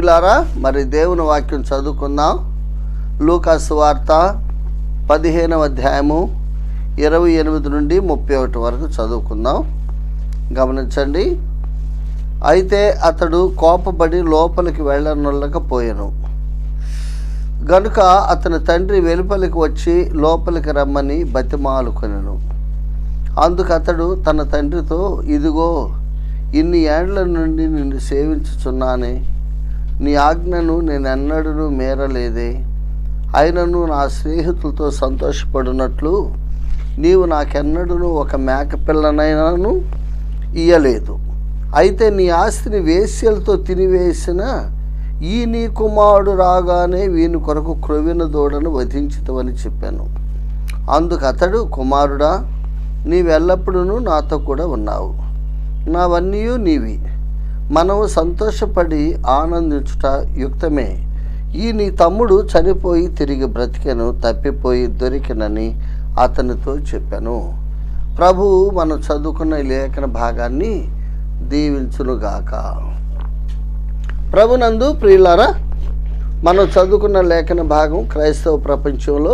ప్రియులారా, మరి దేవుని వాక్యం చదువుకుందాం. లూకా సువార్త 15వ అధ్యాయము 28 నుండి 31 వరకు చదువుకుందాం. గమనించండి. అయితే అతడు కోపపడి లోపలికి వెళ్ళనొల్లకపోయెను గనుక అతని తండ్రి వెలుపలికి వచ్చి లోపలికి రమ్మని బతిమాలుకొనెను. అందుకు అతడు తన తండ్రితో, ఇదిగో, ఇన్ని ఏండ్ల నుండి నిన్ను సేవించుచున్నానే, నీ ఆజ్ఞను నేనెన్నడూ మీరలేదే. అయినను నా స్నేహితులతో సంతోషపడినట్లు నీవు నాకెన్నడూ ఒక మేకపిల్లనైనాను ఇయ్యలేదు. అయితే నీ ఆస్తిని వేశ్యలతో తినివేసిన ఈ నీ కుమారుడు రాగానే వీని కొరకు క్రొవ్విన దూడను వధించుతావని చెప్పాను. అందుకు అతడు, కుమారుడా, నీవెల్లప్పుడూ నాతో కూడా ఉన్నావు, నావన్నీ నీవి. మనము సంతోషపడి ఆనందించుట యుక్తమే. ఈ నీ తమ్ముడు చనిపోయి తిరిగి బ్రతికెను, తప్పిపోయి దొరికినని అతనితో చెప్పాను. ప్రభువు మనం చదువుకున్న లేఖన భాగాన్ని దీవించునుగాక. ప్రభునందు ప్రియులారా, మనం చదువుకున్న లేఖన భాగం క్రైస్తవ ప్రపంచంలో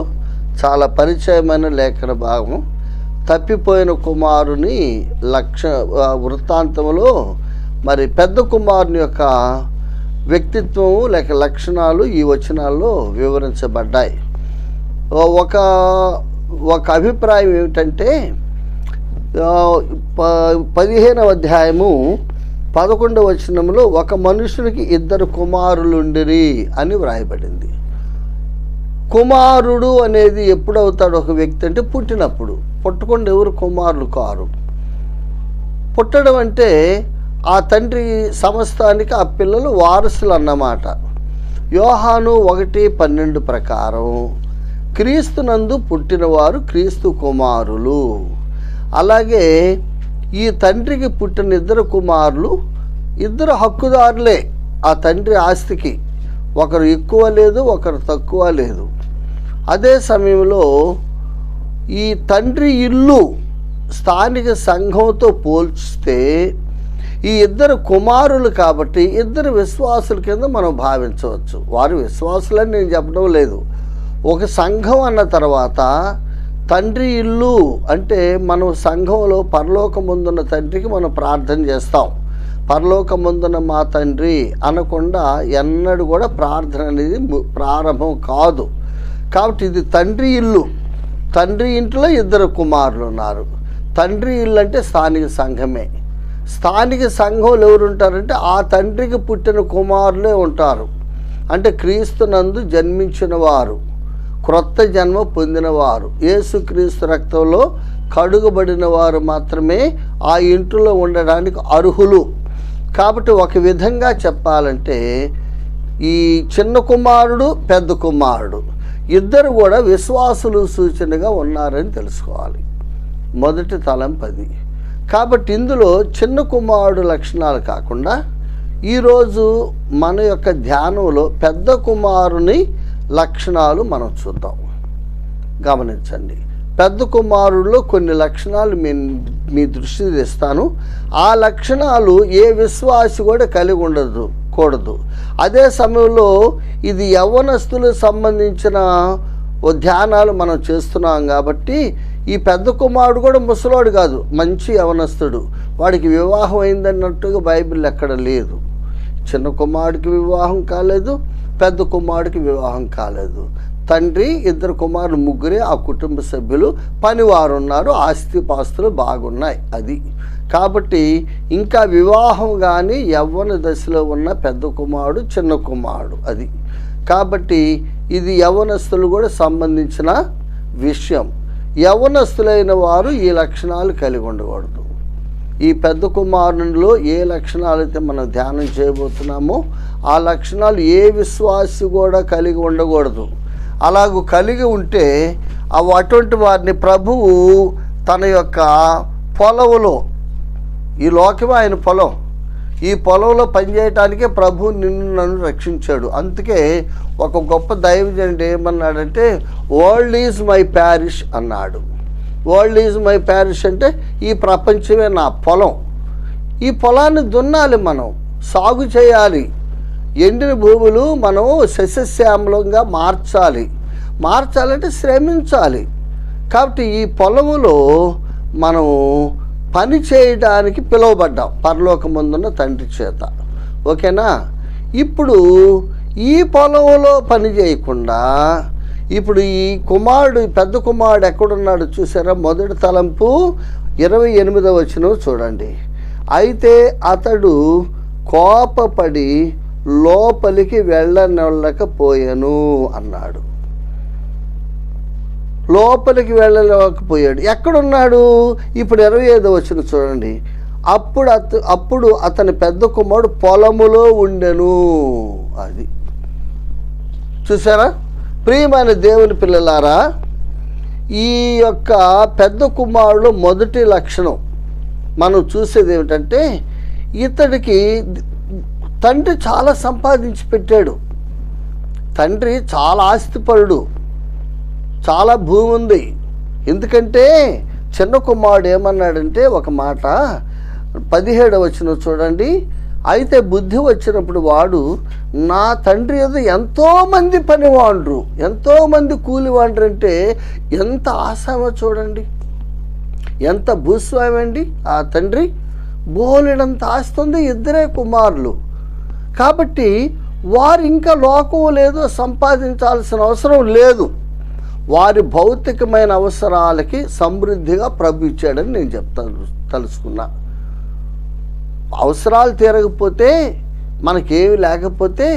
చాలా పరిచయమైన లేఖన భాగం. తప్పిపోయిన కుమారుని వృత్తాంతంలో మరి పెద్ద కుమారుని యొక్క వ్యక్తిత్వం లేక లక్షణాలు ఈ వచనాల్లో వివరించబడ్డాయి. ఒక అభిప్రాయం ఏమిటంటే 15వ అధ్యాయము 11వ వచనంలో ఒక మనుషునికి 2 కుమారులుండిరి అని వ్రాయబడింది. కుమారుడు అనేది ఎప్పుడవుతాడు ఒక వ్యక్తి అంటే పుట్టినప్పుడు. పుట్టకుండా ఎవరు కుమారులు కారు. పుట్టడం అంటే ఆ తండ్రి సమస్తానికి ఆ పిల్లలు వారసులు అన్నమాట. యోహాను 1:12 ప్రకారం క్రీస్తునందు పుట్టినవారు క్రీస్తు కుమారులు. అలాగే ఈ తండ్రికి పుట్టిన 2 కుమారులు 2 హక్కుదారులే ఆ తండ్రి ఆస్తికి. ఒకరు ఎక్కువ లేదు, ఒకరు తక్కువ లేదు. అదే సమయంలో ఈ తండ్రి ఇల్లు స్థానిక సంఘంతో పోల్చితే ఈ 2 కుమారులు కాబట్టి 2 విశ్వాసుల కింద మనం భావించవచ్చు. వారు విశ్వాసులని నేను చెప్పడం లేదు. ఒక సంఘం అన్న తర్వాత తండ్రి ఇల్లు అంటే మనం సంఘంలో పరలోకమందున్న తండ్రికి మనం ప్రార్థన చేస్తాం. పరలోకమందున్న మా తండ్రి అనకుండా ఎన్నడూ కూడా ప్రార్థన అనేది ప్రారంభం కాదు. కాబట్టి ఇది తండ్రి ఇల్లు. తండ్రి ఇంట్లో 2 కుమారులు ఉన్నారు. తండ్రి ఇల్లు అంటే స్థానిక సంఘమే. స్థానిక సంఘంలో ఎవరు ఉంటారంటే ఆ తండ్రికి పుట్టిన కుమారులే ఉంటారు. అంటే క్రీస్తునందు జన్మించిన వారు, క్రొత్త జన్మ పొందినవారు, యేసుక్రీస్తు రక్తంలో కడుగబడిన వారు మాత్రమే ఆ ఇంటిలో ఉండడానికి అర్హులు. కాబట్టి ఒక విధంగా చెప్పాలంటే ఈ చిన్న కుమారుడు, పెద్ద కుమారుడు 2 కూడా విశ్వాసులు సూచనగా ఉన్నారని తెలుసుకోవాలి. మొదటి తలంపు అది. కాబట్టి ఇందులో చిన్న కుమారుడు లక్షణాలు కాకుండా ఈరోజు మన యొక్క ధ్యానంలో పెద్ద కుమారుని లక్షణాలు మనం చూద్దాం. గమనించండి. పెద్ద కుమారుల్లో కొన్ని లక్షణాలు మీ దృష్టి తెస్తాను. ఆ లక్షణాలు ఏ విశ్వాసి కూడా కలిగి ఉండకూడదు. అదే సమయంలో ఇది యవ్వనస్తులకు సంబంధించిన ధ్యానాలు మనం చేస్తున్నాం కాబట్టి ఈ పెద్ద కుమారుడు కూడా ముసలోడు కాదు, మంచి యవ్వనస్తుడు. వాడికి వివాహం అయిందన్నట్టుగా బైబిల్ ఎక్కడ లేదు. చిన్న కుమారుడికి వివాహం కాలేదు, పెద్ద కుమారుడికి వివాహం కాలేదు. తండ్రి, 2 కుమారులు, ముగ్గురే ఆ కుటుంబ సభ్యులు. పనివారు ఉన్నారు, ఆస్తిపాస్తులు బాగున్నాయి. అది కాబట్టి ఇంకా వివాహం కానీ యవ్వన దశలో ఉన్న పెద్ద కుమారుడు, చిన్న కుమారుడు అది. కాబట్టి ఇది యవ్వనస్తులు కూడా సంబంధించిన విషయం. యవ్వనస్తులైన వారు ఈ లక్షణాలు కలిగి ఉండకూడదు. ఈ పెద్ద కుమారునిలో ఏ లక్షణాలు అయితే మనం ధ్యానం చేయబోతున్నామో ఆ లక్షణాలు ఏ విశ్వాసి కూడా కలిగి ఉండకూడదు. అలాగూ కలిగి ఉంటే అటువంటి వారిని ప్రభువు తన యొక్క పొలంలో, ఈ లోకమే ఆయన పొలం, ఈ పొలంలో పనిచేయటానికే ప్రభు నన్ను రక్షించాడు. అందుకే ఒక గొప్ప దైవజనుడు ఏమన్నాడంటే, వరల్డ్ ఈజ్ మై ప్యారిష్ అన్నాడు. వరల్డ్ ఈజ్ మై ప్యారిష్ అంటే ఈ ప్రపంచమే నా పొలం. ఈ పొలాన్ని దున్నాలి, మనం సాగు చేయాలి. ఎండిన భూములు మనం సస్యశ్యామలంగా మార్చాలంటే శ్రమించాలి. కాబట్టి ఈ పొలములో మనం పని చేయడానికి పిలువబడ్డాం పరలోకమందున్న తండ్రి చేత. ఓకేనా? ఇప్పుడు ఈ పొలంలో పని చేయకుండా ఇప్పుడు ఈ కుమారుడు, పెద్ద కుమారుడు ఎక్కడున్నాడు చూసారా? మొదటి తలంపు 28వ వచనం చూడండి. అయితే అతడు కోపపడి లోపలికి వెళ్ళలేకపోయాను అన్నాడు. లోపలికి వెళ్ళలేకపోయాడు. ఎక్కడున్నాడు? ఇప్పుడు 25వ వచనం చూడండి. అప్పుడు అతని పెద్ద కుమారుడు పొలములో ఉండెను. అది చూసారా? ప్రియమైన దేవుని పిల్లలారా, ఈ యొక్క పెద్ద కుమారుడు మొదటి లక్షణం మనం చూసేది ఏమిటంటే, ఇతడికి తండ్రి చాలా సంపాదించి పెట్టాడు. తండ్రి చాలా ఆస్తిపరుడు, చాలా భూమి ఉంది. ఎందుకంటే చిన్న కుమారుడు ఏమన్నాడంటే ఒక మాట, 17వ వచనం చూడండి. అయితే బుద్ధి వచ్చినప్పుడు వాడు, నా తండ్రి ఏదో ఎంతోమంది పనివాండ్రు, ఎంతోమంది కూలివాండ్రు అంటే ఎంత ఆశామో చూడండి, ఎంత భూస్వామి అండి ఆ తండ్రి. బోలెడంత ఆస్తుంది, ఇద్దరే కుమారులు. కాబట్టి వారు ఇంకా లోకం లేదో సంపాదించాల్సిన అవసరం లేదు. వారి భౌతికమైన అవసరాలకి సమృద్ధిగా ప్రభు ఇచ్చాడని నేను తలుసుకున్నా. అవసరాలు తీరకపోతే, మనకేమి లేకపోతే,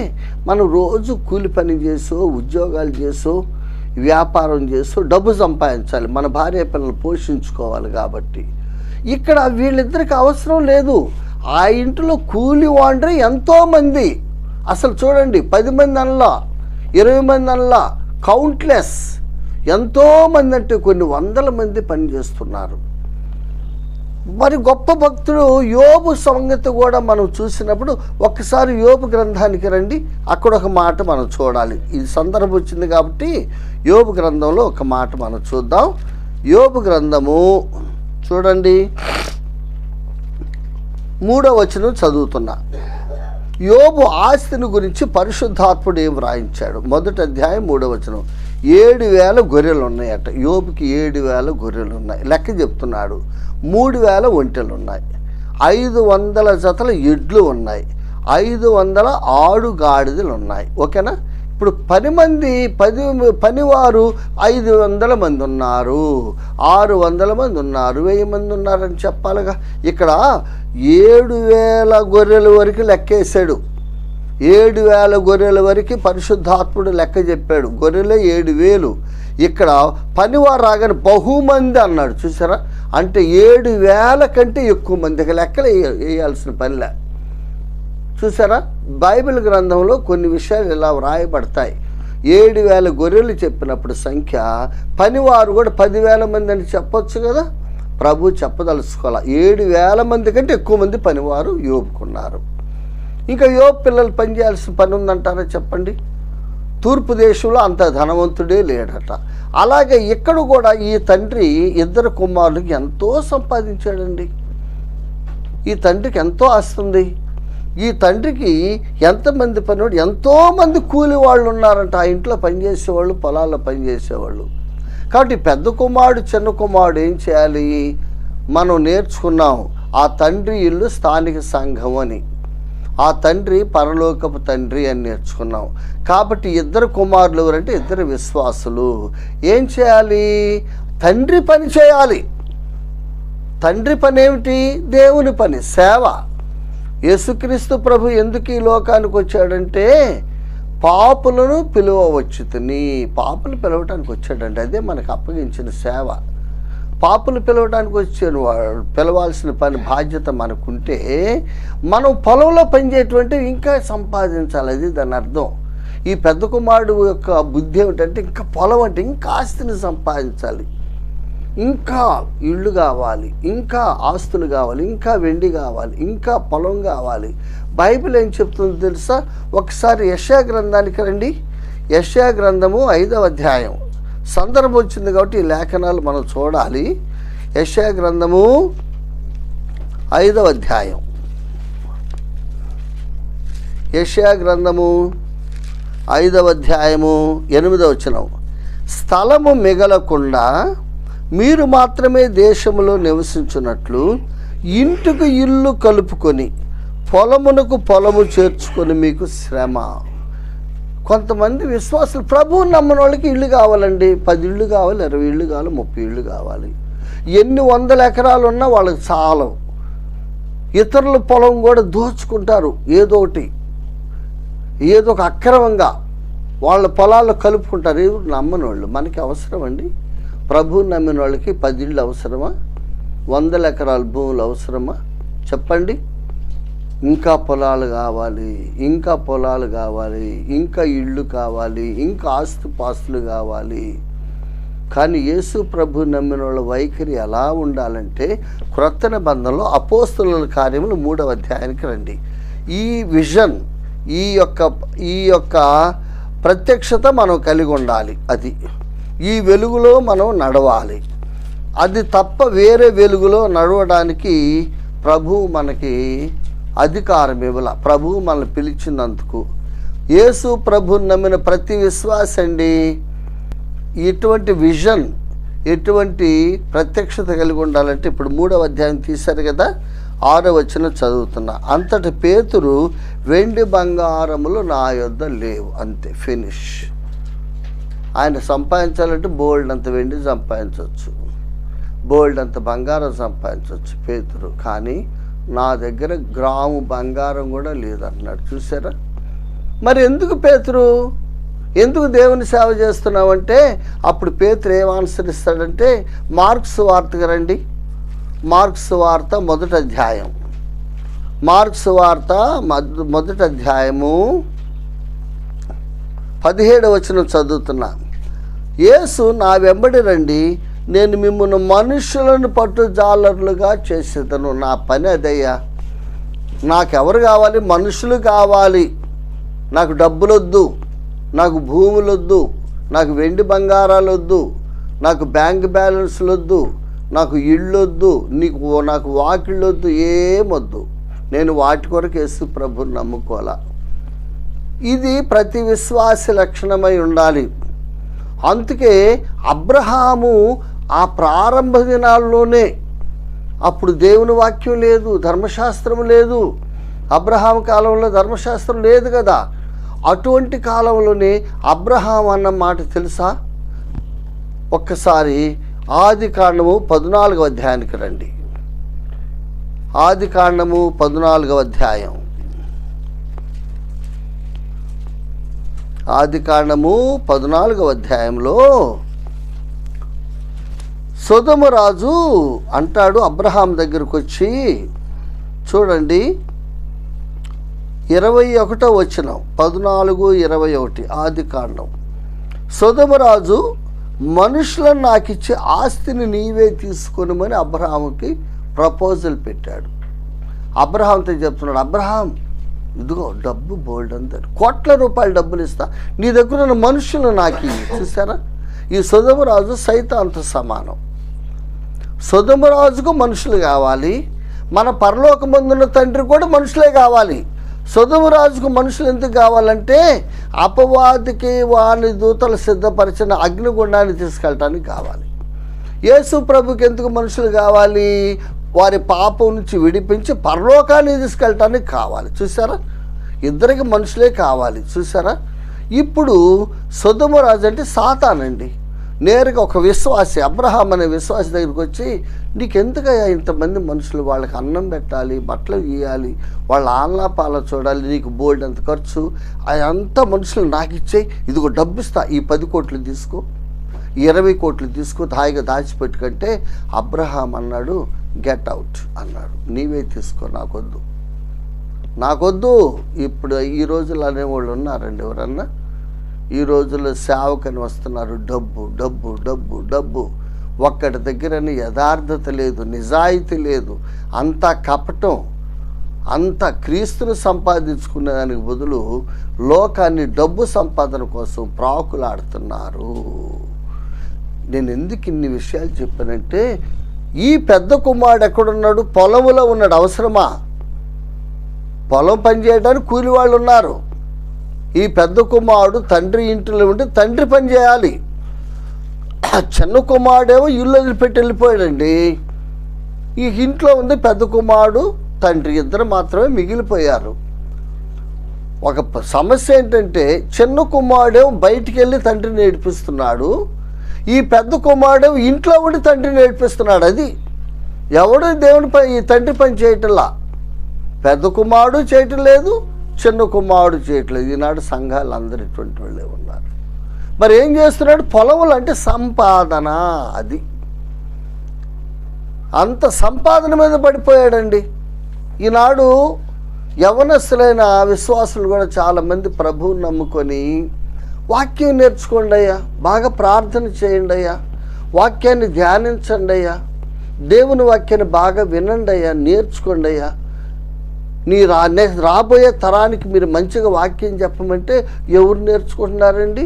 మనం రోజు కూలి పని చేసో, ఉద్యోగాలు చేసో, వ్యాపారం చేసో డబ్బు సంపాదించాలి, మన భార్య పిల్లలు పోషించుకోవాలి. కాబట్టి ఇక్కడ వీళ్ళిద్దరికి అవసరం లేదు. ఆ ఇంట్లో కూలి వాండ్రే ఎంతోమంది. అసలు చూడండి, 10 మంది అనలా, 20 మంది అనలా, కౌంట్లెస్, ఎంతోమంది అంటే కొన్ని వందల మంది పనిచేస్తున్నారు. మరి గొప్ప భక్తుడు యోబు సంగతి కూడా మనం చూసినప్పుడు ఒక్కసారి యోబు గ్రంథానికి రండి. అక్కడ ఒక మాట మనం చూడాలి. ఈ సందర్భం వచ్చింది కాబట్టి యోబు గ్రంథంలో ఒక మాట మనం చూద్దాం. యోబు గ్రంథము చూడండి, 3వ వచనం చదువుతున్నా. యోబు ఆస్తిని గురించి పరిశుద్ధాత్ముడు ఏం వ్రాయించాడు? 1వ అధ్యాయం 3వ వచనం. 7,000 గొర్రెలు ఉన్నాయట. యోబుకి 7,000 గొర్రెలు ఉన్నాయి. లెక్క చెప్తున్నాడు. 3,000 ఒంటెలు ఉన్నాయి, 500 జతల ఎడ్లు ఉన్నాయి, 500 ఆడుగాడిదలు ఉన్నాయి. ఓకేనా? ఇప్పుడు 10 మంది పనివారు 500 మంది ఉన్నారు, 600 మంది ఉన్నారు, 1000 మంది ఉన్నారని చెప్పాలిగా. ఇక్కడ 7,000 గొర్రెల వరకు లెక్కేశాడు. 7,000 గొర్రెల వరకు పరిశుద్ధాత్ముడు లెక్క చెప్పాడు. గొర్రెలే 7,000. ఇక్కడ పనివారు రాగానే బహుమంది అన్నాడు. చూసారా? అంటే 7,000 కంటే ఎక్కువ మంది. ఇక లెక్కలు వేయాల్సిన పనిలే. చూసారా? బైబిల్ గ్రంథంలో కొన్ని విషయాలు ఇలా వ్రాయబడతాయి. 7,000 గొర్రెలు చెప్పినప్పుడు సంఖ్య, పనివారు కూడా 10,000 మంది అని చెప్పొచ్చు కదా. ప్రభు చెప్పదలుచుకోవాలి. 7,000 మంది కంటే ఎక్కువ మంది పనివారు యోబుకున్నారు. ఇంకా యోబు పిల్లలు పనిచేయాల్సిన పని ఉందంటారా చెప్పండి? తూర్పు దేశంలో అంత ధనవంతుడే లేడట. అలాగే ఇక్కడ కూడా ఈ తండ్రి 2 కుమారులకి ఎంతో సంపాదించాడండి. ఈ తండ్రికి ఎంతో ఆస్తుంది. ఈ తండ్రికి ఎంతమంది పనివాడు, ఎంతోమంది కూలి వాళ్ళు ఉన్నారంట. ఆ ఇంట్లో పనిచేసేవాళ్ళు, పొలాల్లో పనిచేసేవాళ్ళు. కాబట్టి పెద్ద కుమారుడు, చిన్న కుమారుడు ఏం చేయాలి? మనం నేర్చుకున్నాం. ఆ తండ్రి ఇల్లు స్థానిక సంఘం అని, ఆ తండ్రి పరలోకపు తండ్రి అని నేర్చుకున్నాం. కాబట్టి 2 కుమారులు ఎవరంటే 2 విశ్వాసులు. ఏం చేయాలి? తండ్రి పని చేయాలి. తండ్రి పని ఏమిటి? దేవుని పని, సేవ. యేసుక్రీస్తు ప్రభు ఎందుకు ఈ లోకానికి వచ్చాడంటే, పాపులను పిలువవచ్చుతని, పాపులు పిలవటానికి వచ్చాడంటే. అదే మనకు అప్పగించిన సేవ. పాపులు పిలవడానికి వచ్చాను, పిలవాల్సిన పని బాధ్యత మనకుంటే, మనం పొలంలో పనిచేయటువంటి ఇంకా సంపాదించాలి. అది దాని అర్థం. ఈ పెద్ద కుమారుడు యొక్క బుద్ధి ఏమిటంటే, ఇంకా పొలం అంటే ఇంకా ఆస్తిని సంపాదించాలి, ఇంకా ఇళ్ళు కావాలి, ఇంకా ఆస్తులు కావాలి, ఇంకా వెండి కావాలి, ఇంకా పొలం కావాలి. బైబిల్ ఏం చెప్తుందో తెలుసా? ఒకసారి యెషయా గ్రంథానికి రండి. యెషయా గ్రంథము 5వ అధ్యాయం. సందర్భం వచ్చింది కాబట్టి ఈ లేఖనాలు మనం చూడాలి. యెషయా గ్రంథము 5వ అధ్యాయం యెషయా గ్రంథము 5వ అధ్యాయము 8వ వచనం, స్థలము మిగలకుండా మీరు మాత్రమే దేశములో నివసించున్నట్లు ఇంటికి ఇల్లు కలుపుకొని పొలమునకు పొలము చేర్చుకొని మీకు శ్రమ. కొంతమంది విశ్వాసులు ప్రభువుని నమ్మని వాళ్ళకి ఇల్లు కావాలండి. 10 ఇళ్ళు కావాలి, 20 ఇళ్ళు కావాలి, 30 ఇళ్ళు కావాలి. ఎన్ని 100 ఎకరాలు ఉన్నా వాళ్ళకి చాలవు. ఇతరుల పొలం కూడా దోచుకుంటారు. ఏదో ఒక అక్రమంగా వాళ్ళ పొలాల్లో కలుపుకుంటారు. నమ్మని వాళ్ళు. మనకి అవసరం అండి? ప్రభువుని నమ్మిన వాళ్ళకి 10 ఇళ్ళు అవసరమా? 100 ఎకరాల భూములు అవసరమా? చెప్పండి. ఇంకా పొలాలు కావాలి, ఇంకా పొలాలు కావాలి, ఇంకా ఇళ్ళు కావాలి, ఇంకా ఆస్తుపాస్తులు కావాలి. కానీ యేసు ప్రభు నమ్మిన వాళ్ళ వైఖరి ఎలా ఉండాలంటే, క్రొత్త నిబంధనలో అపోస్తలుల కార్యములు 3వ అధ్యాయానికి రండి. ఈ విజన్, ఈ యొక్క ప్రత్యక్షత మనం కలిగి ఉండాలి. అది ఈ వెలుగులో మనం నడవాలి. అది తప్ప వేరే వెలుగులో నడవడానికి ప్రభువు మనకి అధికారం ఇవ్వాల. ప్రభువు మనల్ని పిలిచినందుకు. యేసు ప్రభుని నమ్మిన ప్రతి విశ్వాస అండి ఎటువంటి విజన్, ఎటువంటి ప్రత్యక్షత కలిగి ఉండాలంటే, ఇప్పుడు 3వ అధ్యాయం తీశారు కదా, 6వ వచనం చదువుతున్నా. అంతటి పేతురు, వెండి బంగారములు నా యొద్ద లేవు. అంతే, ఫినిష్. ఆయన సంపాదించాలంటే బోల్డ్ అంత వెండి సంపాదించవచ్చు, బోల్డ్ అంత బంగారం సంపాదించవచ్చు పేతురు. కానీ నా దగ్గర గ్రాము బంగారం కూడా లేదన్నాడు. చూసారా? మరి ఎందుకు పేతురు, ఎందుకు దేవుని సేవ చేస్తున్నావంటే, అప్పుడు పేతురు ఏం ఆన్సర్ ఇస్తాడంటే, మార్క్స్ వార్తకు రండి. మార్క్స్ వార్త 1వ అధ్యాయం, మార్క్స్ వార్త 1వ అధ్యాయము 17వ వచనం చదువుతున్నా. యేసు, నా వెంబడి రండి, నేను మిమ్మల్ని మనుషులను పట్టుజాలర్లుగా చేసేదను. నా పని అదయ్యా. నాకెవరు కావాలి? మనుషులు కావాలి. నాకు డబ్బులొద్దు, నాకు భూములొద్దు, నాకు వెండి బంగారాలు వద్దు, నాకు బ్యాంక్ బ్యాలెన్స్లు వద్దు, నాకు ఇళ్ళొద్దు, నాకు వాకిళ్ళొద్దు, ఏమొద్దు. నేను వాటి కొరకు యేసు ప్రభుని నమ్ముకోవాలా. ఇది ప్రతి విశ్వాసి లక్షణమై ఉండాలి. అందుకే అబ్రహాము ఆ ప్రారంభ దినాల్లోనే, అప్పుడు దేవుని వాక్యం లేదు, ధర్మశాస్త్రం లేదు. అబ్రహాం కాలంలో ధర్మశాస్త్రం లేదు కదా. అటువంటి కాలంలోనే అబ్రహాం అన్న మాట తెలుసా? ఒక్కసారి ఆదికాండము 14వ అధ్యాయానికి రండి. ఆదికాండము 14వ అధ్యాయం, ఆదికాండము 14వ అధ్యాయంలో సొదొమ రాజు అంటాడు అబ్రహాం దగ్గరకు వచ్చి, చూడండి 21వ వచనం, 14:21 ఆదికాండం. సొదొమ రాజు, మనుషులను నాకు ఇచ్చే ఆస్తిని నీవే తీసుకొనిమని అబ్రహాముకి ప్రపోజల్ పెట్టాడు. అబ్రహాంతో చెప్తున్నాడు, అబ్రహాం ఇదిగో డబ్బు బోల్డ్ అంటారు, కోట్ల రూపాయల డబ్బులు ఇస్తా, నీ దగ్గర ఉన్న మనుషులు నాకు ఇవి. చూసారా? ఈ సొదొమ రాజు సైతాన్తో సమానం. సొదొమ రాజుకు మనుషులు కావాలి, మన పరలోకమందున్న తండ్రి కూడా మనుషులే కావాలి. సొదొమ రాజుకు మనుషులు ఎందుకు కావాలంటే, అపవాదికి వాని దూతలు సిద్ధపరిచిన అగ్నిగుండాన్ని తీసుకెళ్ళటానికి కావాలి. యేసు ప్రభుకి ఎందుకు మనుషులు కావాలి? వారి పాపం నుంచి విడిపించి పరలోకాన్ని తీసుకెళ్ళటానికి కావాలి. చూసారా? ఇద్దరికి మనుషులే కావాలి. చూసారా? ఇప్పుడు సొదొమ రాజు అంటే సాతానండి. నేరుగా ఒక విశ్వాసి, అబ్రహాం అనే విశ్వాసి దగ్గరికి వచ్చి, నీకెందుకయ్యా ఇంతమంది మనుషులు, వాళ్ళకి అన్నం పెట్టాలి, బట్టలు గీయాలి, వాళ్ళ ఆలనాపాల చూడాలి, నీకు బోల్డ్ అంత ఖర్చు, అదంతా మనుషులు నాకు ఇచ్చేయి, ఇదిగో డబ్బు ఇస్తా, ఈ 10 కోట్లు తీసుకో, 20 కోట్లు తీసుకో, హాయిగా దాచిపెట్టుకంటే అబ్రహాం అన్నాడు, గెట్ అవుట్ అన్నాడు. నీవే తీసుకో, నాకొద్దు. ఇప్పుడు ఈ రోజుల్లో అనేవాళ్ళు ఉన్నారండి ఎవరన్నా? ఈ రోజుల్లో సేవకని వస్తున్నారు, డబ్బు డబ్బు డబ్బు డబ్బు. ఒక్కటి దగ్గరని యథార్థత లేదు, నిజాయితీ లేదు, అంతా కపటం, అంతా క్రీస్తును సంపాదించుకునే దానికి బదులు లోకాన్ని డబ్బు సంపాదన కోసం ప్రాకులాడుతున్నారు. నేను ఎందుకు ఇన్ని విషయాలు చెప్పానంటే, ఈ పెద్ద కుమారుడు ఎక్కడున్నాడు? పొలములో ఉన్నాడు. అవసరమా? పొలం పని చేయడానికి కూలి వాళ్ళు ఉన్నారు. ఈ పెద్ద కుమారుడు తండ్రి ఇంటిలో ఉండి తండ్రి పని చేయాలి. చిన్న కుమారుడేమో ఇల్లు వదిలిపెట్టి వెళ్ళిపోయాడండి. ఈ ఇంట్లో ఉంది పెద్ద కుమారుడు తండ్రి, ఇద్దరు మాత్రమే మిగిలిపోయారు. ఒక సమస్య ఏంటంటే చిన్న కుమారుడేమో బయటికి వెళ్ళి తండ్రిని ఏడిపిస్తున్నాడు, ఈ పెద్ద కుమారుడేమో ఇంట్లో ఉండి తండ్రిని ఏడిపిస్తున్నాడు. అది ఎవడు దేవుని పని, ఈ తండ్రి పని చేయటంలా. పెద్ద కుమారుడు చేయటం లేదు, చిన్న కుమారుడు చేయట్లేదు. ఈనాడు సంఘాలు అందరు ఇటువంటి వాళ్ళే ఉన్నారు. మరి ఏం చేస్తున్నాడు? పొలములు అంటే సంపాదన. అది అంత సంపాదన మీద పడిపోయాడండి. ఈనాడు యవనస్తులైన విశ్వాసులు కూడా చాలామంది ప్రభువుని నమ్ముకొని వాక్యం నేర్చుకోండి అయ్యా, బాగా ప్రార్థన చేయండి అయ్యా, వాక్యాన్ని ధ్యానించండి అయ్యా, దేవుని వాక్యాన్ని బాగా వినండి అయ్యా, నేర్చుకోండి అయ్యా, రాబోయే తరానికి మీరు మంచిగా వాక్యం చెప్పమంటే ఎవరు నేర్చుకుంటున్నారండి?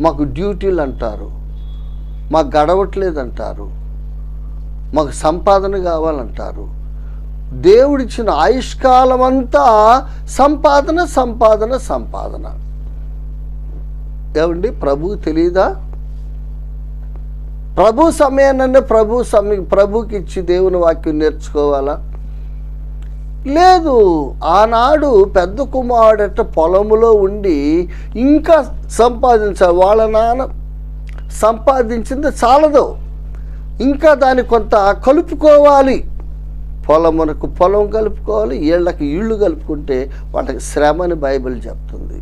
మాకు డ్యూటీలు అంటారు, మాకు గడవట్లేదు అంటారు, మాకు సంపాదన కావాలంటారు. దేవుడిచ్చిన ఆయుష్కాలం అంతా సంపాదన సంపాదన సంపాదన. ఏమండి, ప్రభువు తెలియదా? ప్రభు సమయాన్ని ప్రభుకి ఇచ్చి దేవుని వాక్యం నేర్చుకోవాలా? లేదు. ఆనాడు పెద్ద కుమారుడట పొలములో ఉండి ఇంకా సంపాదించాలి. వాళ్ళ నాన్న సంపాదించింది చాలదు, ఇంకా దాన్ని కొంత కలుపుకోవాలి. పొలమునకు పొలం కలుపుకోవాలి, ఇళ్ళకి ఇళ్ళు కలుపుకుంటే వాళ్ళకి శ్రమ అని బైబిల్ చెప్తుంది.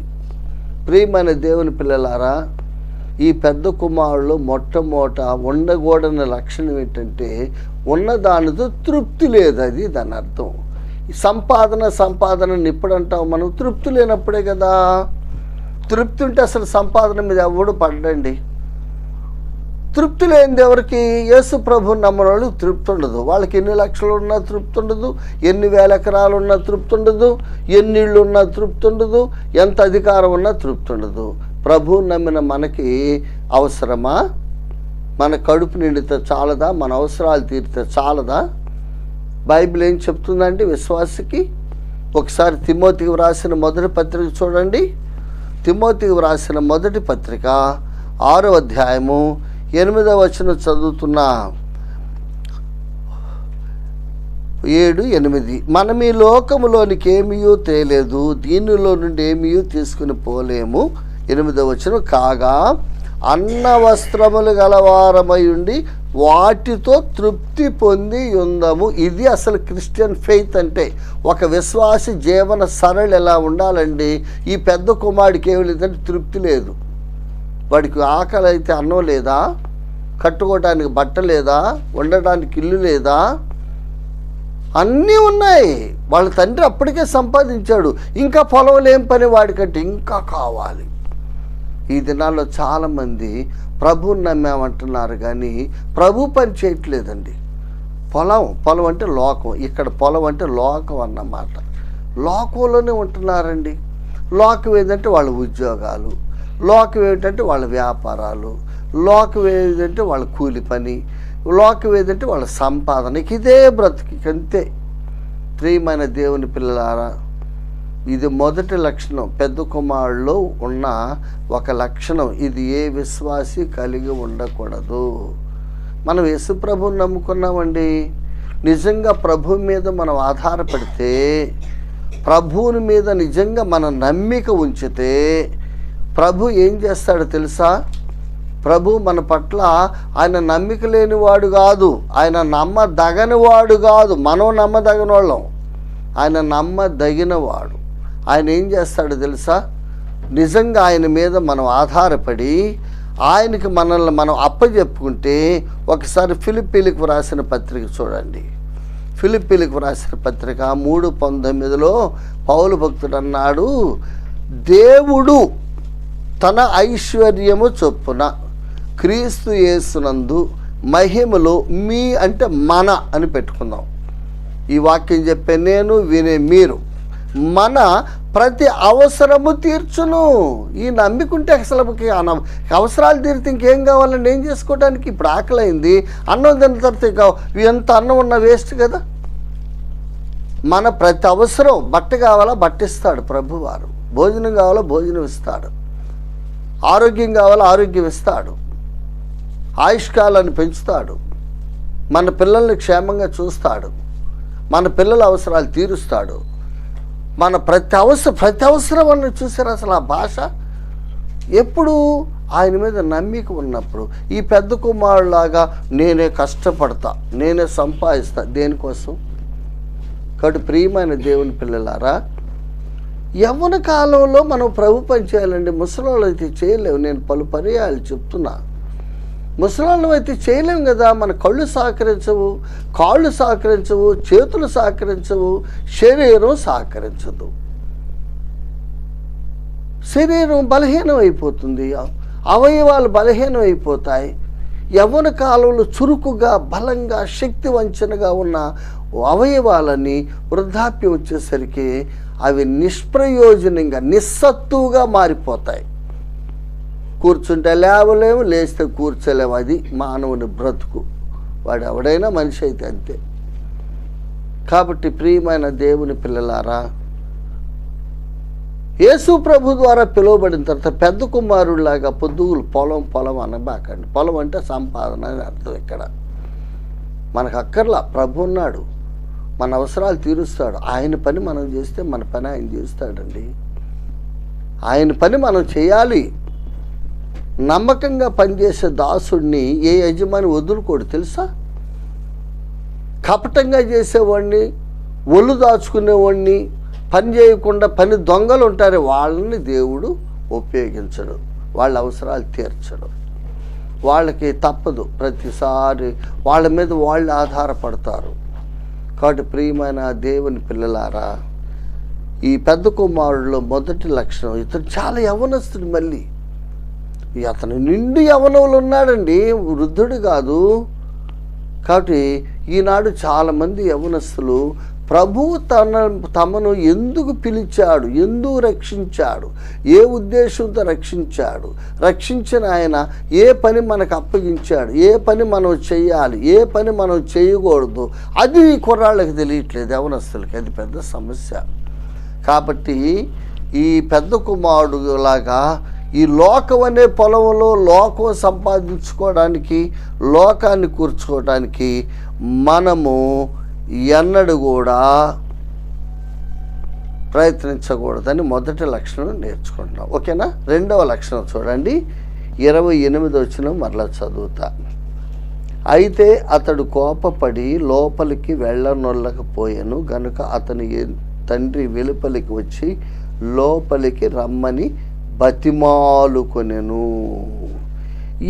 ప్రియమైన దేవుని పిల్లలారా, ఈ పెద్ద కుమారుడు మొట్టమొదట ఉండకూడని లక్షణం ఏంటంటే ఉన్నదానితో తృప్తి లేదు. అది దాని అర్థం. సంపాదనని ఎప్పుడు అంటాం మనం? తృప్తి లేనప్పుడే కదా. తృప్తి ఉంటే అసలు సంపాదన మీద ఎవడు పడ్డండి. తృప్తి లేనిది ఎవరికి? యేసు ప్రభువుని నమ్మిన వాళ్ళు తృప్తి ఉండదు. వాళ్ళకి ఎన్ని లక్షలు ఉన్నా తృప్తి ఉండదు, ఎన్ని వేల ఎకరాలు ఉన్నా తృప్తి ఉండదు, ఎన్ని ఇళ్ళు ఉన్నా తృప్తి ఉండదు, ఎంత అధికారం ఉన్నా తృప్తి ఉండదు. ప్రభువుని నమ్మిన మనకి అవసరమా? మన కడుపు నిండితే చాలదా? మన అవసరాలు తీరితే చాలదా? బైబిల్ ఏం చెప్తుందండి విశ్వాసికి? ఒకసారి తిమోతికి వ్రాసిన మొదటి పత్రిక చూడండి. తిమోతికి వ్రాసిన మొదటి పత్రిక 6వ అధ్యాయము 8వ వచనం చదువుతున్నా. 7, 8. మనం ఈ లోకములోనికి ఏమీయూ తేలేదు, దీనిలో నుండి ఏమీయూ తీసుకుని పోలేము. 8వ వచనం, కాగా అన్న వస్త్రములు గలవారమై ఉండి వాటితో తృప్తి పొంది ఉందము. ఇది అసలు క్రిస్టియన్ ఫెయిత్ అంటే. ఒక విశ్వాసి జీవన సరళి ఎలా ఉండాలండి? ఈ పెద్ద కుమారుడికి ఏమి లేదంటే తృప్తి లేదు. వాడికి ఆకలి అయితే అన్నం లేదా, కట్టుకోవడానికి బట్ట లేదా, ఉండడానికి ఇల్లు లేదా, అన్నీ ఉన్నాయి. వాళ్ళ తండ్రి అప్పటికే సంపాదించాడు, ఇంకా పొలం ఏం పని వాడికంటే ఇంకా కావాలి. ఈ దినాల్లో చాలామంది ప్రభువుని నమ్మామంటున్నారు కానీ ప్రభు పని చేయట్లేదండి. పొలం అంటే లోకం, ఇక్కడ పొలం అంటే లోకం అన్నమాట. లోకంలోనే ఉంటున్నారండి. లోకం ఏంటంటే వాళ్ళ ఉద్యోగాలు, లోకం ఏంటంటే వాళ్ళ వ్యాపారాలు, లోకం ఏదంటే వాళ్ళ కూలి పని, లోకం ఏదంటే వాళ్ళ సంపాదనకి ఇదే బ్రతికి అంతే. ప్రియమైన దేవుని పిల్లలారా, ఇది మొదటి లక్షణం. పెద్ద కుమారులో ఉన్న ఒక లక్షణం ఇది. ఏ విశ్వాసి కలిగి ఉండకూడదు. మనం యేసు ప్రభువుని నమ్ముకున్నామండి. నిజంగా ప్రభు మీద మనం ఆధారపడితే, ప్రభువుని మీద నిజంగా మన నమ్మిక ఉంచితే ప్రభు ఏం చేస్తాడో తెలుసా? ప్రభు మన పట్ల ఆయన నమ్మిక లేనివాడు కాదు, ఆయన నమ్మదగనివాడు కాదు. మనం నమ్మదగిన వాళ్ళం, ఆయన నమ్మదగినవాడు. ఆయన ఏం చేస్తాడో తెలుసా? నిజంగా ఆయన మీద మనం ఆధారపడి ఆయనకి మనల్ని మనం అప్పచెప్పుకుంటే, ఒకసారి ఫిలిప్పీలకు వ్రాసిన పత్రిక చూడండి. ఫిలిప్పీలకు వ్రాసిన పత్రిక 3:19 పౌలు భక్తుడు అన్నాడు, దేవుడు తన ఐశ్వర్యము చొప్పున క్రీస్తు యేసునందు మహిమలో మీ అంటే మన అని పెట్టుకుందాం. ఈ వాక్యం చెప్పే నేను, వినే మీరు, మన ప్రతి అవసరము తీర్చును. ఈ నమ్మికుంటే అసలు అవసరాలు తీరితే ఇంకేం కావాలండి? ఏం చేసుకోవడానికి? ఇప్పుడు ఆకలి అయింది, అన్నం తిన్న తర్వాత ఎంత అన్నం ఉన్నా వేస్ట్ కదా. మన ప్రతి అవసరం, బట్ట కావాలా బట్టిస్తాడు ప్రభువారు, భోజనం కావాలా భోజనం ఇస్తాడు, ఆరోగ్యం కావాలా ఆరోగ్యం ఇస్తాడు, ఆయుష్కాలాన్ని పెంచుతాడు, మన పిల్లల్ని క్షేమంగా చూస్తాడు, మన పిల్లల అవసరాలు తీరుస్తాడు. మన ప్రతి అవసరం అన్న చూసారు. అసలు ఆ భాష ఎప్పుడు ఆయన మీద నమ్మిక ఉన్నప్పుడు, ఈ పెద్ద కుమారులాగా నేనే కష్టపడతా, నేనే సంపాదిస్తా, దేనికోసం? కాబట్టి ప్రియమైన దేవుని పిల్లలారా, యవ్వన కాలంలో మనం ప్రభు పని చేయాలండి. ముసలోళ్ళు అయితే చేయలేవు. నేను పలు పర్యాయాలు చెప్తున్నా, ముసలాళ్ళం అయితే చేయలేం కదా. మన కళ్ళు సహకరించవు, కాళ్ళు సహకరించవు, చేతులు సహకరించవు, శరీరం సహకరించదు, శరీరం బలహీనం అయిపోతుంది, అవయవాలు బలహీనం అయిపోతాయి. యవ్వన కాలంలో చురుకుగా, బలంగా, శక్తివంచనగా ఉన్న అవయవాలని వృద్ధాప్యం వచ్చేసరికి అవి నిష్ప్రయోజనంగా, నిస్సత్తుగా మారిపోతాయి. కూర్చుంటే లేవలేము, లేస్తే కూర్చోలేము. అది మానవుని బ్రతుకు. వాడు ఎవడైనా మనిషి అయితే అంతే. కాబట్టి ప్రియమైన దేవుని పిల్లలారా, యేసు ప్రభు ద్వారా పిలువబడిన తర్వాత పెద్ద కుమారుడిలాగా పొద్దుగులు పొలం అనబాకండి. పొలం అంటే సంపాదన అని అర్థం. ఇక్కడ మనకు అక్కర్లా, ప్రభు ఉన్నాడు, మన అవసరాలు తీరుస్తాడు. ఆయన పని మనం చేస్తే మన పని ఆయన చేస్తాడండి. ఆయన పని మనం చేయాలి. నమ్మకంగా పనిచేసే దాసుడిని ఏ యజమాని వదులుకోడు తెలుసా? కపటంగా చేసేవాడిని, ఒళ్ళు దాచుకునేవాడిని, పని చేయకుండా పని దొంగలు ఉంటారు, వాళ్ళని దేవుడు ఉపయోగించడు, వాళ్ళ అవసరాలు తీర్చడు. వాళ్ళకి తప్పదు, ప్రతిసారి వాళ్ళ మీద వాళ్ళు ఆధారపడతారు. కాబట్టి ప్రియమైన దేవుని పిల్లలారా, ఈ పెద్ద కుమారుడిలో మొదటి లక్షణం, ఇతను చాలా యవ్వనస్తుడు. మళ్ళీ అతను నిండు యవ్వనంలో ఉన్నాడండి, వృద్ధుడు కాదు. కాబట్టి ఈనాడు చాలామంది యవ్వనస్తులు ప్రభువు తమను ఎందుకు పిలిచాడు, ఎందుకు రక్షించాడు, ఏ ఉద్దేశంతో రక్షించాడు, రక్షించిన ఆయన ఏ పని మనకు అప్పగించాడు, ఏ పని మనం చేయాలి, ఏ పని మనం చేయకూడదు, అది కుర్రాళ్ళకి తెలియట్లేదు, యవ్వనస్తులకి. అది పెద్ద సమస్య. కాబట్టి ఈ పెద్ద కుమారుడు లాగా ఈ లోకం అనే పొలంలో లోకం సంపాదించుకోవడానికి, లోకాన్ని కూర్చుకోవడానికి మనము ఎన్నడూ కూడా ప్రయత్నించకూడదని మొదటి లక్షణం నేర్చుకుంటున్నాం. ఓకేనా? రెండవ లక్షణం చూడండి, 28వ వచనం మరలా చదువుతా. అయితే అతడు కోపపడి లోపలికి వెళ్ళనొల్లకపోయాను గనుక అతని తండ్రి వెలుపలికి వచ్చి లోపలికి రమ్మని బతిమాలుకొనెను.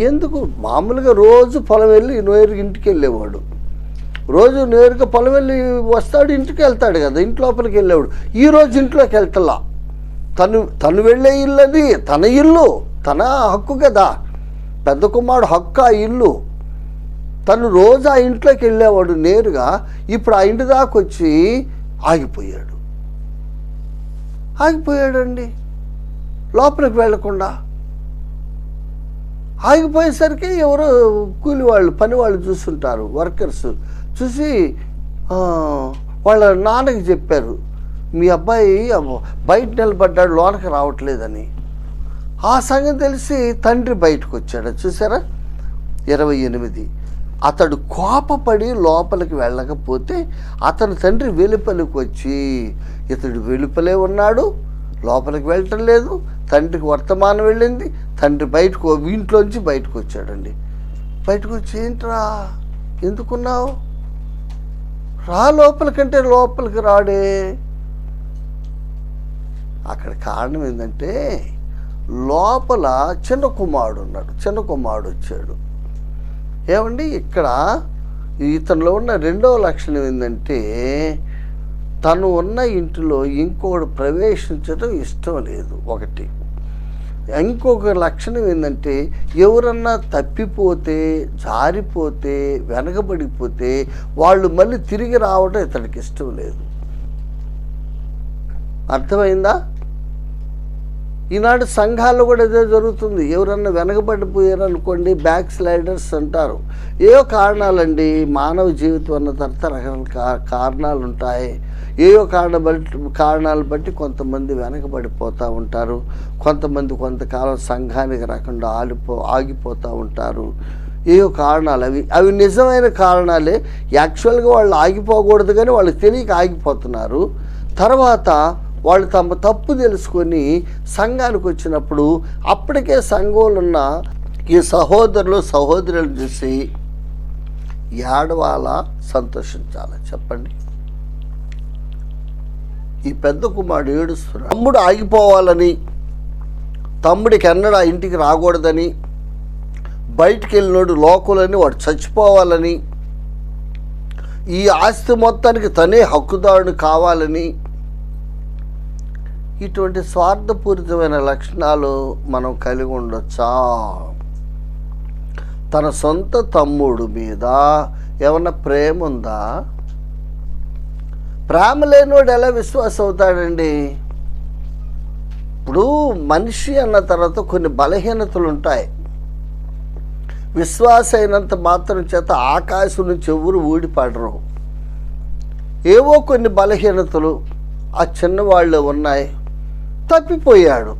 ఎందుకు? మామూలుగా రోజు పొలం వెళ్ళి నేరుగా ఇంటికి వెళ్ళేవాడు, రోజు నేరుగా పొలం వెళ్ళి వస్తాడు, ఇంటికి వెళ్తాడు కదా, ఇంటి లోపలికి వెళ్ళేవాడు. ఈరోజు ఇంట్లోకి వెళ్తలా. తను వెళ్ళే ఇల్లు అది, తన ఇల్లు, తన హక్కు కదా, పెద్ద కుమారుడు హక్కు ఆ ఇల్లు. తను రోజు ఆ ఇంట్లోకి వెళ్ళేవాడు నేరుగా. ఇప్పుడు ఆ ఇంటి దాకా వచ్చి ఆగిపోయాడండి, లోపలికి వెళ్లకుండా ఆగిపోయేసరికి ఎవరో కూలి వాళ్ళు, పని వాళ్ళు చూస్తుంటారు, వర్కర్స్ చూసి వాళ్ళ నాన్నకి చెప్పారు, మీ అబ్బాయి బయట నిలబడ్డాడు, లోనకి రావట్లేదని. ఆ సంగతి తెలిసి తండ్రి బయటకు వచ్చాడు. చూసారా? 28. అతడు కోపపడి లోపలికి వెళ్ళకపోతే అతని తండ్రి వెలుపలికి వచ్చి, ఇతడు వెలుపలే ఉన్నాడు, లోపలికి వెళ్ళటం లేదు. తండ్రికి వర్తమానం వెళ్ళింది, తండ్రి ఇంట్లోంచి బయటకు వచ్చాడండి. బయటకు వచ్చి, ఏంట్రా ఎందుకున్నావు, రా లోపలికంటే లోపలికి రాడే. అక్కడ కారణం ఏంటంటే లోపల చిన్న కుమారుడు ఉన్నాడు, చిన్న కుమారుడు వచ్చాడు. ఏమండి, ఇక్కడ ఇతనిలో ఉన్న రెండవ లక్షణం ఏంటంటే తను ఉన్న ఇంటిలో ఇంకొకటి ప్రవేశించడం ఇష్టం లేదు. ఒకటి. ఇంకొక లక్షణం ఏంటంటే ఎవరన్నా తప్పిపోతే, జారిపోతే, వెనకబడిపోతే వాళ్ళు మళ్ళీ తిరిగి రావడం ఇతనికి ఇష్టం లేదు. అర్థమైందా? ఈనాడు సంఘాల్లో కూడా ఇదే జరుగుతుంది. ఎవరన్నా వెనకబడిపోయారు అనుకోండి, బ్యాక్ స్లైడర్స్ అంటారు. ఏవో కారణాలండి, మానవ జీవితం అన్న తర్వాత రకరకాల కారణాలు ఉంటాయి. ఏవో కారణాలు బట్టి కొంతమంది వెనకబడిపోతూ ఉంటారు. కొంతమంది కొంతకాలం సంఘానికి రాకుండా ఆగిపోతూ ఉంటారు. ఏవో కారణాలు, అవి నిజమైన కారణాలే. యాక్చువల్గా వాళ్ళు ఆగిపోకూడదు, కానీ వాళ్ళకి తెలియక ఆగిపోతున్నారు. తర్వాత వాళ్ళు తమ తప్పు తెలుసుకొని సంఘానికి వచ్చినప్పుడు అప్పటికే సంఘంలో ఉన్న ఈ సహోదరులు సహోదరులను చూసి ఏడవాలా సంతోషించాలా చెప్పండి? ఈ పెద్ద కుమారుడు ఏడుస్తున్నాడు. తమ్ముడు ఆగిపోవాలని, తమ్ముడికి ఎన్నడూ ఆ ఇంటికి రాకూడదని, బయటికి వెళ్ళినోడు లోకులని, వాడు చచ్చిపోవాలని, ఈ ఆస్తి మొత్తానికి తనే హక్కుదారుని కావాలని, ఇటువంటి స్వార్థపూరితమైన లక్షణాలు మనం కలిగి ఉండొచ్చా? తన సొంత తమ్ముడు మీద ఏమన్నా ప్రేమ ఉందా? ప్రేమ లేనివాడు ఎలా విశ్వాసం అవుతాడండి? ఇప్పుడు మనిషి అన్న తర్వాత కొన్ని బలహీనతలు ఉంటాయి. విశ్వాస అయినంత మాత్రం చేత ఆకాశం నుంచి ఎవరు ఊడిపడరు. ఏవో కొన్ని బలహీనతలు ఆ చిన్నవాళ్ళు ఉన్నాయి. తప్పిపోయాడు.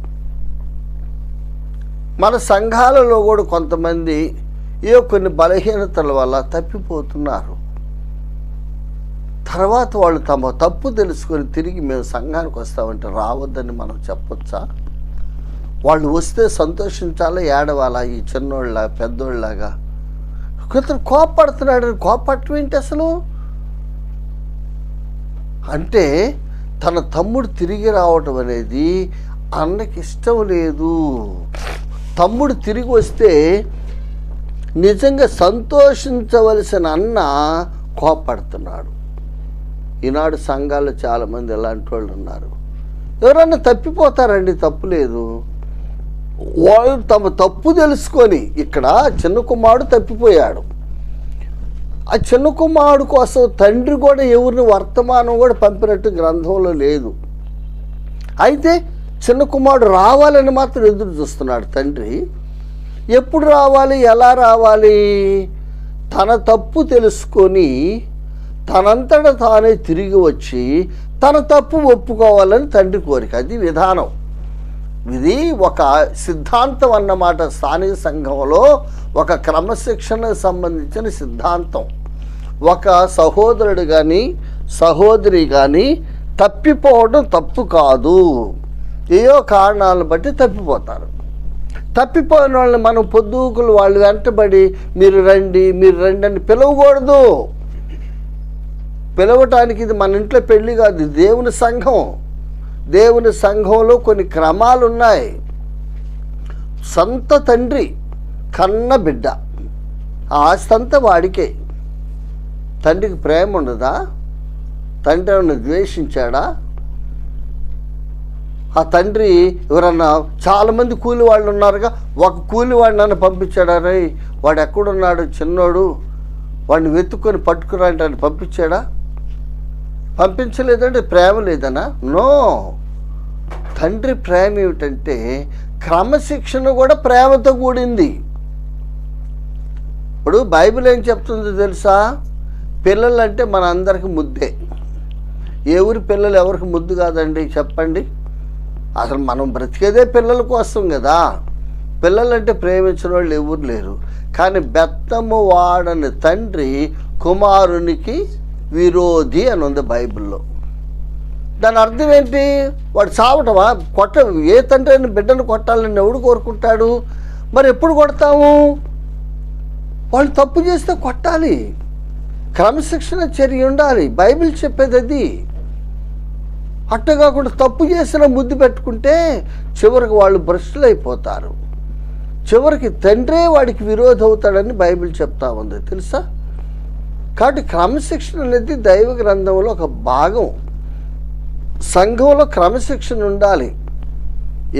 మన సంఘాలలో కూడా కొంతమంది ఏవో కొన్ని బలహీనతల వల్ల తప్పిపోతున్నారు. తర్వాత వాళ్ళు తమ తప్పు తెలుసుకొని తిరిగి మేము సంఘానికి వస్తామంటే రావద్దని మనం చెప్పొచ్చా? వాళ్ళు వస్తే సంతోషించాలా, ఏడవాలా? ఈ చిన్నోళ్ళ పెద్దోళ్ళలాగా కొంత కోపడుతున్నాడు. కోపట్టం ఏంటి అసలు? అంటే తన తమ్ముడు తిరిగి రావటం అనేది అన్నకి ఇష్టం లేదు. తమ్ముడు తిరిగి వస్తే నిజంగా సంతోషించవలసిన అన్న కోపడుతున్నాడు. ఈనాడు సంఘాల్లో చాలామంది ఎలాంటి వాళ్ళు ఉన్నారు. ఎవరన్నా తప్పిపోతారండి, తప్పు లేదు. వాళ్ళు తమ తప్పు తెలుసుకొని, ఇక్కడ చిన్న కుమారుడు తప్పిపోయాడు. ఆ చిన్న కుమారుడు కోసం తండ్రి కూడా ఎవరిని వర్తమానం కూడా పంపినట్టు గ్రంథంలో లేదు. అయితే చిన్న కుమారుడు రావాలని మాత్రం ఎదురు చూస్తున్నాడు తండ్రి. ఎప్పుడు రావాలి, ఎలా రావాలి? తన తప్పు తెలుసుకొని తనంతట తానే తిరిగి వచ్చి తన తప్పు ఒప్పుకోవాలని తండ్రి కోరిక. అది విధానం. ఇది ఒక సిద్ధాంతం అన్నమాట. స్థానిక సంఘంలో ఒక క్రమశిక్షణకు సంబంధించిన సిద్ధాంతం. ఒక సహోదరుడు కానీ సహోదరి కానీ తప్పిపోవడం తప్పు కాదు. ఏయో కారణాలను బట్టి తప్పిపోతారు. తప్పిపోయిన వాళ్ళని మనం పొద్దుకులు వాళ్ళు వెంటబడి మీరు రండి అని పిలవకూడదు. పిలవటానికి ఇది మన ఇంట్లో పెళ్ళి కాదు, దేవుని సంఘం. దేవుని సంఘంలో కొన్ని క్రమాలు ఉన్నాయి. సొంత తండ్రి కన్న బిడ్డ, ఆ ఆస్తి అంతా వాడికే. తండ్రికి ప్రేమ ఉండదా? తండ్రి ఏమన్నా ద్వేషించాడా? ఆ తండ్రి ఎవరన్నా, చాలామంది కూలి వాళ్ళు ఉన్నారుగా, ఒక కూలి వాడిని నన్ను పంపించాడా? రే వాడు ఎక్కడున్నాడు చిన్నోడు, వాడిని వెతుక్కొని పట్టుకురాంటే అని పంపించాడా? పంపించలేదంటే ప్రేమ లేదనా? నో. తండ్రి ప్రేమ ఏమిటంటే క్రమశిక్షణ కూడా ప్రేమతో కూడింది. ఇప్పుడు బైబిల్ ఏం చెప్తుందో తెలుసా? పిల్లలు అంటే మన అందరికి ముద్దే. ఏ ఊరి పిల్లలు ఎవరికి ముద్దు కాదండి చెప్పండి? అసలు మనం బ్రతికేదే పిల్లల కోసం కదా. పిల్లలంటే ప్రేమించిన వాళ్ళు ఎవరు లేరు. కానీ బెత్తము వాడని తండ్రి కుమారునికి విరోధి అని ఉంది బైబిల్లో. దాని అర్థం ఏంటి? వాడు చావటమా? ఏ తండ్రి అయినా బిడ్డను కొట్టాలని ఎవడు కోరుకుంటాడు? మరి ఎప్పుడు కొడతాము? వాళ్ళు తప్పు చేస్తే కొట్టాలి, క్రమశిక్షణ చర్య ఉండాలి. బైబిల్ చెప్పేది అది. అట్ట కాకుండా తప్పు చేసిన ముద్దు పెట్టుకుంటే చివరికి వాళ్ళు భ్రష్టులు అయిపోతారు. చివరికి తండ్రే వాడికి విరోధి అవుతాడని బైబిల్ చెప్తా ఉంది తెలుసా? కాబట్టి క్రమశిక్షణ అనేది దైవ గ్రంథంలో ఒక భాగం. సంఘంలో క్రమశిక్షణ ఉండాలి.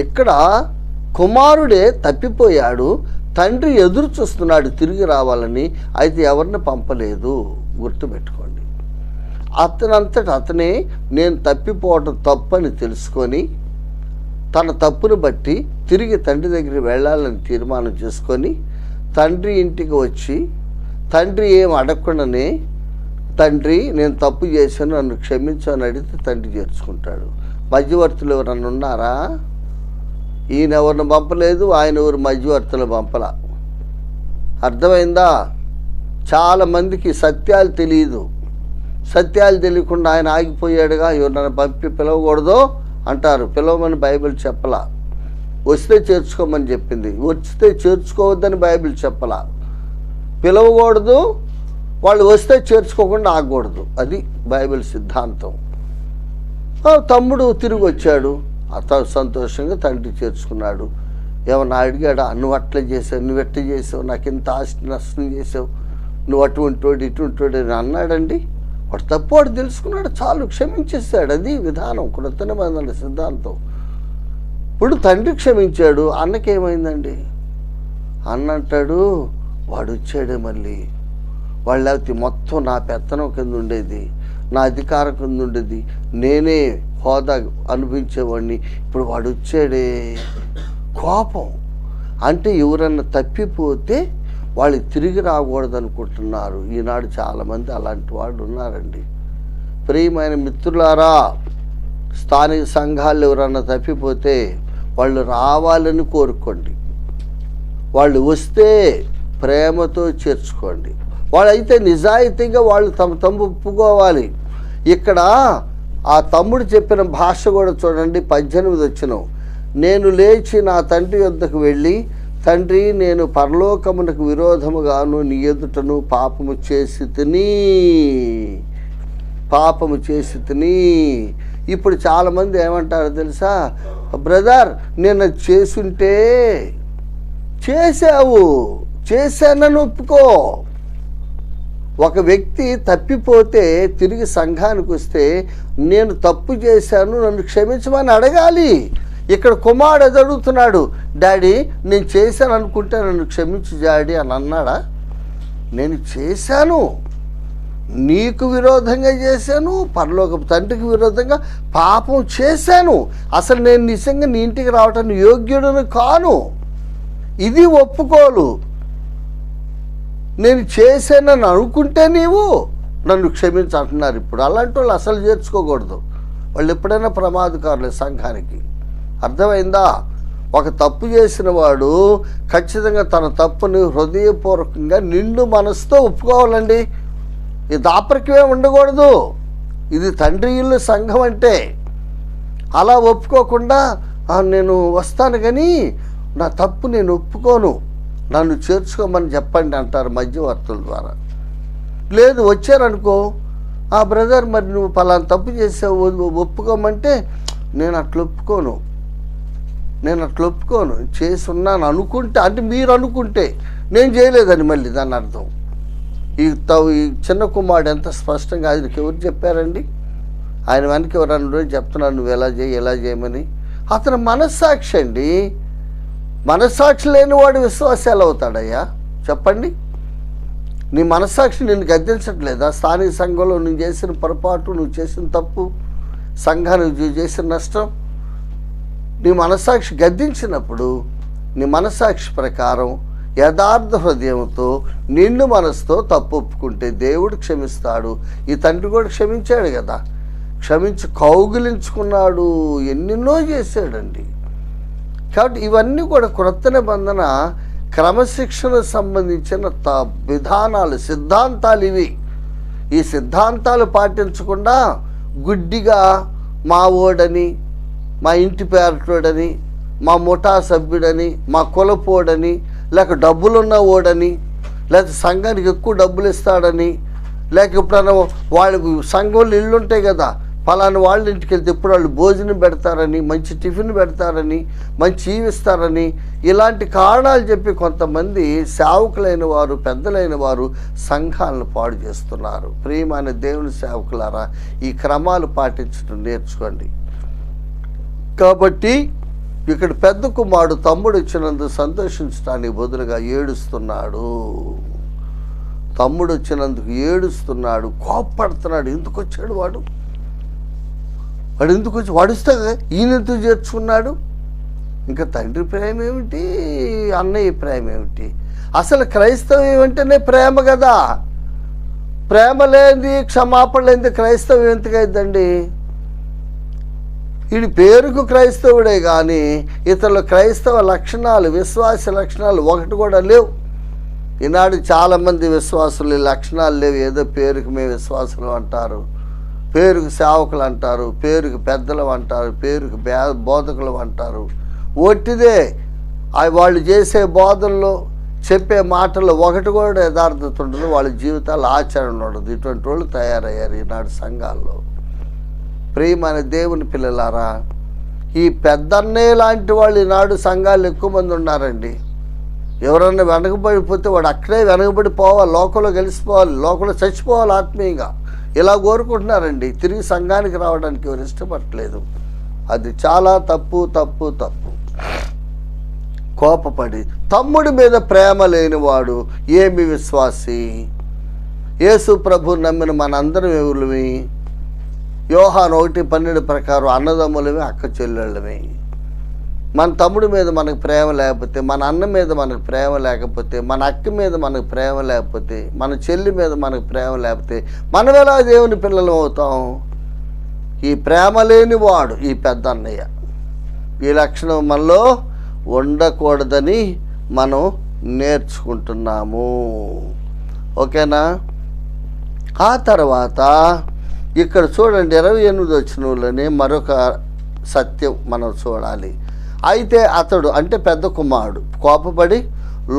ఇక్కడ కుమారుడే తప్పిపోయాడు, తండ్రి ఎదురు చూస్తున్నాడు తిరిగి రావాలని. అయితే ఎవరిని పంపలేదు, గుర్తుపెట్టుకోండి. అతనంతట అతనే నేను తప్పిపోవటం తప్పని తెలుసుకొని తన తప్పును బట్టి తిరిగి తండ్రి దగ్గరికి వెళ్ళాలని తీర్మానం చేసుకొని తండ్రి ఇంటికి వచ్చి తండ్రి ఏం అడగకుండానే, తండ్రి నేను తప్పు చేశాను నన్ను క్షమించు అని అడిగితే తండ్రి చేర్చుకుంటాడు. మధ్యవర్తులు ఎవరన్నా ఉన్నారా? ఈయన ఎవరిని పంపలేదు, ఆయన ఎవరు మధ్యవర్తులు పంపలా. అర్థమైందా? చాలామందికి సత్యాలు తెలియదు. సత్యాలు తెలియకుండా ఆయన ఆగిపోయాడుగా, ఎవరినైనా పంపి పిలవకూడదు అంటారు. పిలవమని బైబిల్ చెప్పలా. వస్తే చేర్చుకోమని చెప్పింది. వస్తే చేర్చుకోవద్దని బైబిల్ చెప్పలా. పిలవకూడదు, వాళ్ళు వస్తే చేర్చుకోకుండా ఆగకూడదు. అది బైబిల్ సిద్ధాంతం. తమ్ముడు తిరిగి వచ్చాడు, సంతోషంగా తండ్రి చేర్చుకున్నాడు. ఏమన్నా అడిగాడా? నువ్వు అట్లా చేసావు, నువ్వు ఎట్లా చేసావు, నాకు ఇంత ఆస్తి నష్టం చేసావు, నువ్వు అటువంటివాడు ఇటువంటివాడు అని అన్నాడండి. వాడు తప్పు వాడు తెలుసుకున్నాడు, చాలు క్షమించేస్తాడు. అది విధానం, కృత నిబంధన సిద్ధాంతం. ఇప్పుడు తండ్రి క్షమించాడు, అన్నకేమైందండి? అన్న అంటాడు, వాడు వచ్చాడే మళ్ళీ, వాళ్ళు లేకపోతే మొత్తం నా పెత్తనం కింద ఉండేది, నా అధికారం కింద ఉండేది, నేనే హోదా అనిపించేవాడిని, ఇప్పుడు వాడు వచ్చాడే. కోపం అంటే ఎవరన్నా తప్పిపోతే వాళ్ళకి తిరిగి రాకూడదు అనుకుంటున్నారు. ఈనాడు చాలామంది అలాంటి వాళ్ళు ఉన్నారండి. ప్రియమైన మిత్రులారా, స్థానిక సంఘాలు ఎవరన్నా తప్పిపోతే వాళ్ళు రావాలని కోరుకోండి. వాళ్ళు వస్తే ప్రేమతో చేర్చుకోండి. వాళ్ళైతే నిజాయితీగా వాళ్ళు తమ ఒప్పుకోవాలి. ఇక్కడ ఆ తమ్ముడు చెప్పిన భాష కూడా చూడండి. 18 వచనం, నేను లేచి నా తండ్రి వద్దకు వెళ్ళి, తండ్రి నేను పరలోకమునకు విరోధముగాను నీ ఎదుటను పాపము చేసి తిని. ఇప్పుడు చాలామంది ఏమంటారో తెలుసా? బ్రదర్ నేను చేసుంటే చేశానని ఒప్పుకో. ఒక వ్యక్తి తప్పిపోతే తిరిగి సంఘానికి వస్తే నేను తప్పు చేశాను నన్ను క్షమించమని అడగాలి. ఇక్కడ కుమారుడు అడుగుతున్నాడు, డాడీ నేను చేశాను అనుకుంటే నన్ను క్షమించు డాడీ అని అన్నాడా? నేను చేశాను, నీకు విరోధంగా చేశాను, పరలోకపు తండ్రికి విరోధంగా పాపం చేశాను, అసలు నేను నిజంగా నీ ఇంటికి రావటానికి యోగ్యుడను కాను, ఇది ఒప్పుకోలు. నేను చేశానని అనుకుంటే నీవు నన్ను క్షమించంటున్నారు. ఇప్పుడు అలాంటి వాళ్ళు అసలు చేర్చుకోకూడదు. వాళ్ళు ఎప్పుడైనా ప్రమాదకారులే సంఘానికి. అర్థమైందా? ఒక తప్పు చేసిన వాడు ఖచ్చితంగా తన తప్పుని హృదయపూర్వకంగా నిండు మనసుతో ఒప్పుకోవాలండి. ఇది దాపరికమే ఉండకూడదు. ఇది తండ్రి ఇల్లు సంఘం అంటే. అలా ఒప్పుకోకుండా నేను వస్తాను కానీ నా తప్పు నేను ఒప్పుకోను, నన్ను చేర్చుకోమని చెప్పండి అంటారు మధ్యవర్తుల ద్వారా. లేదు వచ్చారనుకో, బ్రదర్ మరి నువ్వు పలానా తప్పు చేసావు ఒప్పుకోమంటే నేను అట్లా ఒప్పుకోను చేసి ఉన్నాను అనుకుంటే, అంటే మీరు అనుకుంటే, నేను చేయలేదని మళ్ళీ దాని అర్థం. ఈ చిన్న కుమారుడు ఎంత స్పష్టంగా ఆయనకి ఎవరు చెప్పారండి? ఆయన వెనక ఎవరన్నా చెప్తున్నాను నువ్వు ఎలా చేయమని. అతను మనస్సాక్షి అండి. మనస్సాక్షి లేని వాడు విశ్వాసాలు అవుతాడయ్యా? చెప్పండి. నీ మనస్సాక్షి నిన్ను గద్దించట్లేదా? స్థానిక సంఘంలో నువ్వు చేసిన పొరపాటు, నువ్వు చేసిన తప్పు, సంఘానికి నువ్వు చేసిన నష్టం నీ మనస్సాక్షి గద్దించినప్పుడు నీ మనస్సాక్షి ప్రకారం యథార్థ హృదయంతో నిండు మనసుతో తప్పు ఒప్పుకుంటే దేవుడు క్షమిస్తాడు. ఈ తండ్రి కూడా క్షమించాడు కదా, క్షమించి కౌగిలించుకున్నాడు, ఎన్నెన్నో చేశాడండి. కాబట్టి ఇవన్నీ కూడా క్రొత్త నిబంధన క్రమశిక్షణ సంబంధించిన విధానాలు, సిద్ధాంతాలు ఇవి. ఈ సిద్ధాంతాలు పాటించకుండా గుడ్డిగా మా ఓడని, మా ఇంటి పేరటోడని, మా ముఠా సభ్యుడని, మా కులపోడని, లేక డబ్బులున్న ఓడని, లేకపోతే సంఘానికి ఎక్కువ డబ్బులు ఇస్తాడని, లేక ఎప్పుడైనా వాళ్ళకు సంఘంలో ఇళ్ళు ఉంటాయి కదా, ఫలానా వాళ్ళ ఇంటికి వెళ్తే ఎప్పుడు వాళ్ళు భోజనం పెడతారని, మంచి టిఫిన్ పెడతారని, మంచి ఇస్తారని, ఇలాంటి కారణాలు చెప్పి కొంతమంది సేవకులైన వారు, పెద్దలైన వారు సంఘాలను పాడు చేస్తున్నారు. ప్రియమైన దేవుని సేవకులారా, ఈ క్రమాలు పాటించడం నేర్చుకోండి. కాబట్టి ఇక్కడ పెద్ద కుమారుడు తమ్ముడు వచ్చినందుకు సంతోషించడానికి బదులుగా ఏడుస్తున్నాడు. తమ్ముడు వచ్చినందుకు ఏడుస్తున్నాడు, కోప్పడుతున్నాడు. ఎందుకు వచ్చాడు వాడు ఎందుకు వచ్చి వాడిస్తే ఈయన ఎందుకు చేర్చుకున్నాడు? ఇంకా తండ్రి ప్రేమ ఏమిటి, అన్నయ్య ప్రేమ ఏమిటి? అసలు క్రైస్తవ్యం అంటేనే ప్రేమ కదా. ప్రేమ లేనిది, క్షమాపణ లేనిది క్రైస్తవ్యం ఎందుకైందండి? వీడి పేరుకు క్రైస్తవుడే కానీ ఇతరుల క్రైస్తవ లక్షణాలు, విశ్వాస లక్షణాలు ఒకటి కూడా లేవు. ఈనాడు చాలామంది విశ్వాసులు ఈ లక్షణాలు లేవు. ఏదో పేరుకు మేము విశ్వాసులు అంటారు, పేరుకు సేవకులు అంటారు, పేరుకు పెద్దలు అంటారు, పేరుకు బోధకులు అంటారు. ఒట్టిదే వాళ్ళు చేసే బోధనలో, చెప్పే మాటల్లో ఒకటి కూడా యథార్థత ఉండదు. వాళ్ళ జీవితాలు ఆచరణ ఉండదు. ఇటువంటి వాళ్ళు తయారయ్యారు ఈనాడు సంఘాల్లో. ప్రియమైన దేవుని పిల్లలారా, ఈ పెద్దన్నయ్య లాంటి వాళ్ళు ఈనాడు సంఘాలు ఎక్కువ మంది ఉన్నారండి. ఎవరన్నా వెనకబడిపోతే వాడు అక్కడే వెనకబడిపోవాలి, లోకంలో కలిసిపోవాలి, లోకంలో చచ్చిపోవాలి ఆత్మీయంగా. ఇలా కోరుకుంటున్నారండి. తిరిగి సంఘానికి రావడానికి ఎవరు ఇష్టపడట్లేదు. అది చాలా తప్పు తప్పు తప్పు. కోపపడి తమ్ముడి మీద ప్రేమ లేనివాడు ఏమి విశ్వాసి? యేసు ప్రభు నమ్మిన మనందరం ఎవరిమి? యోహాను 1:12 ప్రకారం అన్నదమ్ములమే, అక్క చెల్లెళ్ళమే. మన తమ్ముడి మీద మనకు ప్రేమ లేకపోతే, మన అన్న మీద మనకు ప్రేమ లేకపోతే, మన అక్క మీద మనకు ప్రేమ లేకపోతే, మన చెల్లి మీద మనకు ప్రేమ లేకపోతే మనం ఎలా దేవుని పిల్లలు అవుతాం? ఈ ప్రేమ లేని వాడు ఈ పెద్ద అన్నయ్య. ఈ లక్షణం మనలో ఉండకూడదని మనం నేర్చుకుంటున్నాము. ఓకేనా? ఆ తర్వాత ఇక్కడ చూడండి 28వ వచనంలోనే మరొక సత్యం మనం చూడాలి. అయితే అతడు అంటే పెద్ద కుమారుడు కోపపడి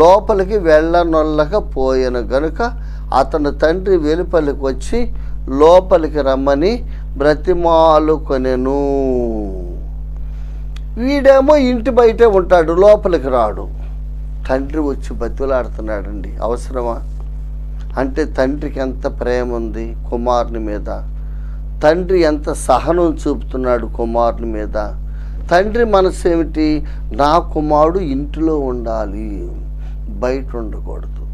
లోపలికి వెళ్ళనొల్లకపోయెను గనుక అతని తండ్రి వెలుపలికి వచ్చి లోపలికి రమ్మని బ్రతిమాలుకొనెను. వీడేమో ఇంటి బయటే ఉంటాడు, లోపలికి రాడు. తండ్రి వచ్చి బతిలాడుతున్నాడండి. అవసరమా? అంటే తండ్రికి ఎంత ప్రేమ ఉంది కుమారుని మీద, తండ్రి ఎంత సహనం చూపుతున్నాడు కుమారుని మీద. తండ్రి మనసు ఏమిటి? నా కుమారుడు ఇంటిలో ఉండాలి, బయట ఉండకూడదు.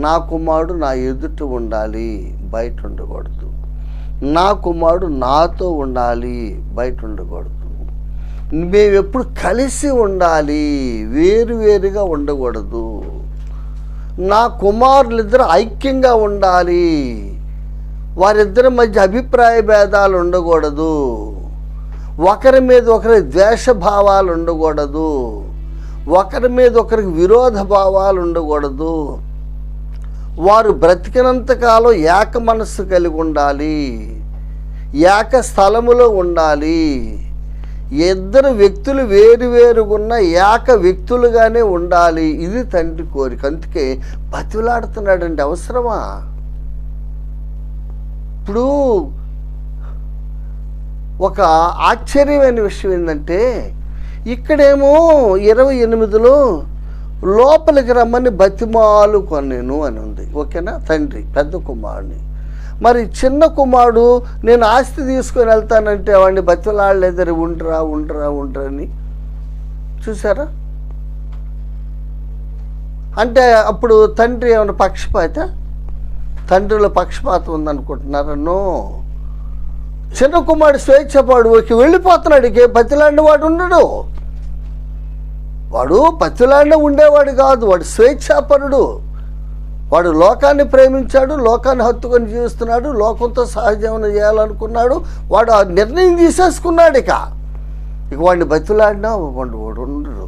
నా కుమారుడు నా ఎదుట ఉండాలి, బయట ఉండకూడదు. నా కుమారుడు నాతో ఉండాలి, బయట ఉండకూడదు. మేము ఎప్పుడు కలిసి ఉండాలి, వేరువేరుగా ఉండకూడదు. నా కుమారులిద్దరు ఐక్యంగా ఉండాలి, వారిద్దరి మధ్య అభిప్రాయ భేదాలు ఉండకూడదు, ఒకరి మీద ఒకరి ద్వేషభావాలు ఉండకూడదు, ఒకరి మీద ఒకరికి విరోధ భావాలు ఉండకూడదు. వారు బ్రతికినంతకాలం ఏక మనస్సు కలిగి ఉండాలి, ఏక స్థలములో ఉండాలి. ఇద్దరు వ్యక్తులు వేరువేరుగా ఉన్న ఏక వ్యక్తులుగానే ఉండాలి. ఇది తండ్రి కోరిక. అందుకే బతిలాడుతున్నాడండి. అవసరమా? ఇప్పుడు ఒక ఆశ్చర్యమైన విషయం ఏంటంటే ఇక్కడేమో 28లో లోపలికి రమ్మని బతిమాలుకొనెను అని ఉంది. ఓకేనా? తండ్రి పెద్ద కుమారుని. మరి చిన్న కుమారుడు నేను ఆస్తి తీసుకొని వెళ్తానంటే వాడిని బతిలాడలేదని ఉండరా ఉండరా ఉండరని చూసారా? అంటే అప్పుడు తండ్రి ఏమైనా పక్షపాత? తండ్రిలో పక్షపాతం ఉందనుకుంటున్నారా? నో. చిన్న కుమారుడు స్వేచ్ఛపాడుకి వెళ్ళిపోతున్నాడు. ఇక బతిలాడిన వాడు ఉండడు. వాడు బతిలాడిన ఉండేవాడు కాదు, వాడు స్వేచ్ఛాపరుడు. వాడు లోకాన్ని ప్రేమించాడు, లోకాన్ని హత్తుకొని జీవిస్తున్నాడు, లోకంతో సహజీవనం చేయాలనుకున్నాడు. వాడు ఆ నిర్ణయం తీసేసుకున్నాడు. ఇక వాడిని బతిలాడినా వాడు ఉండడు.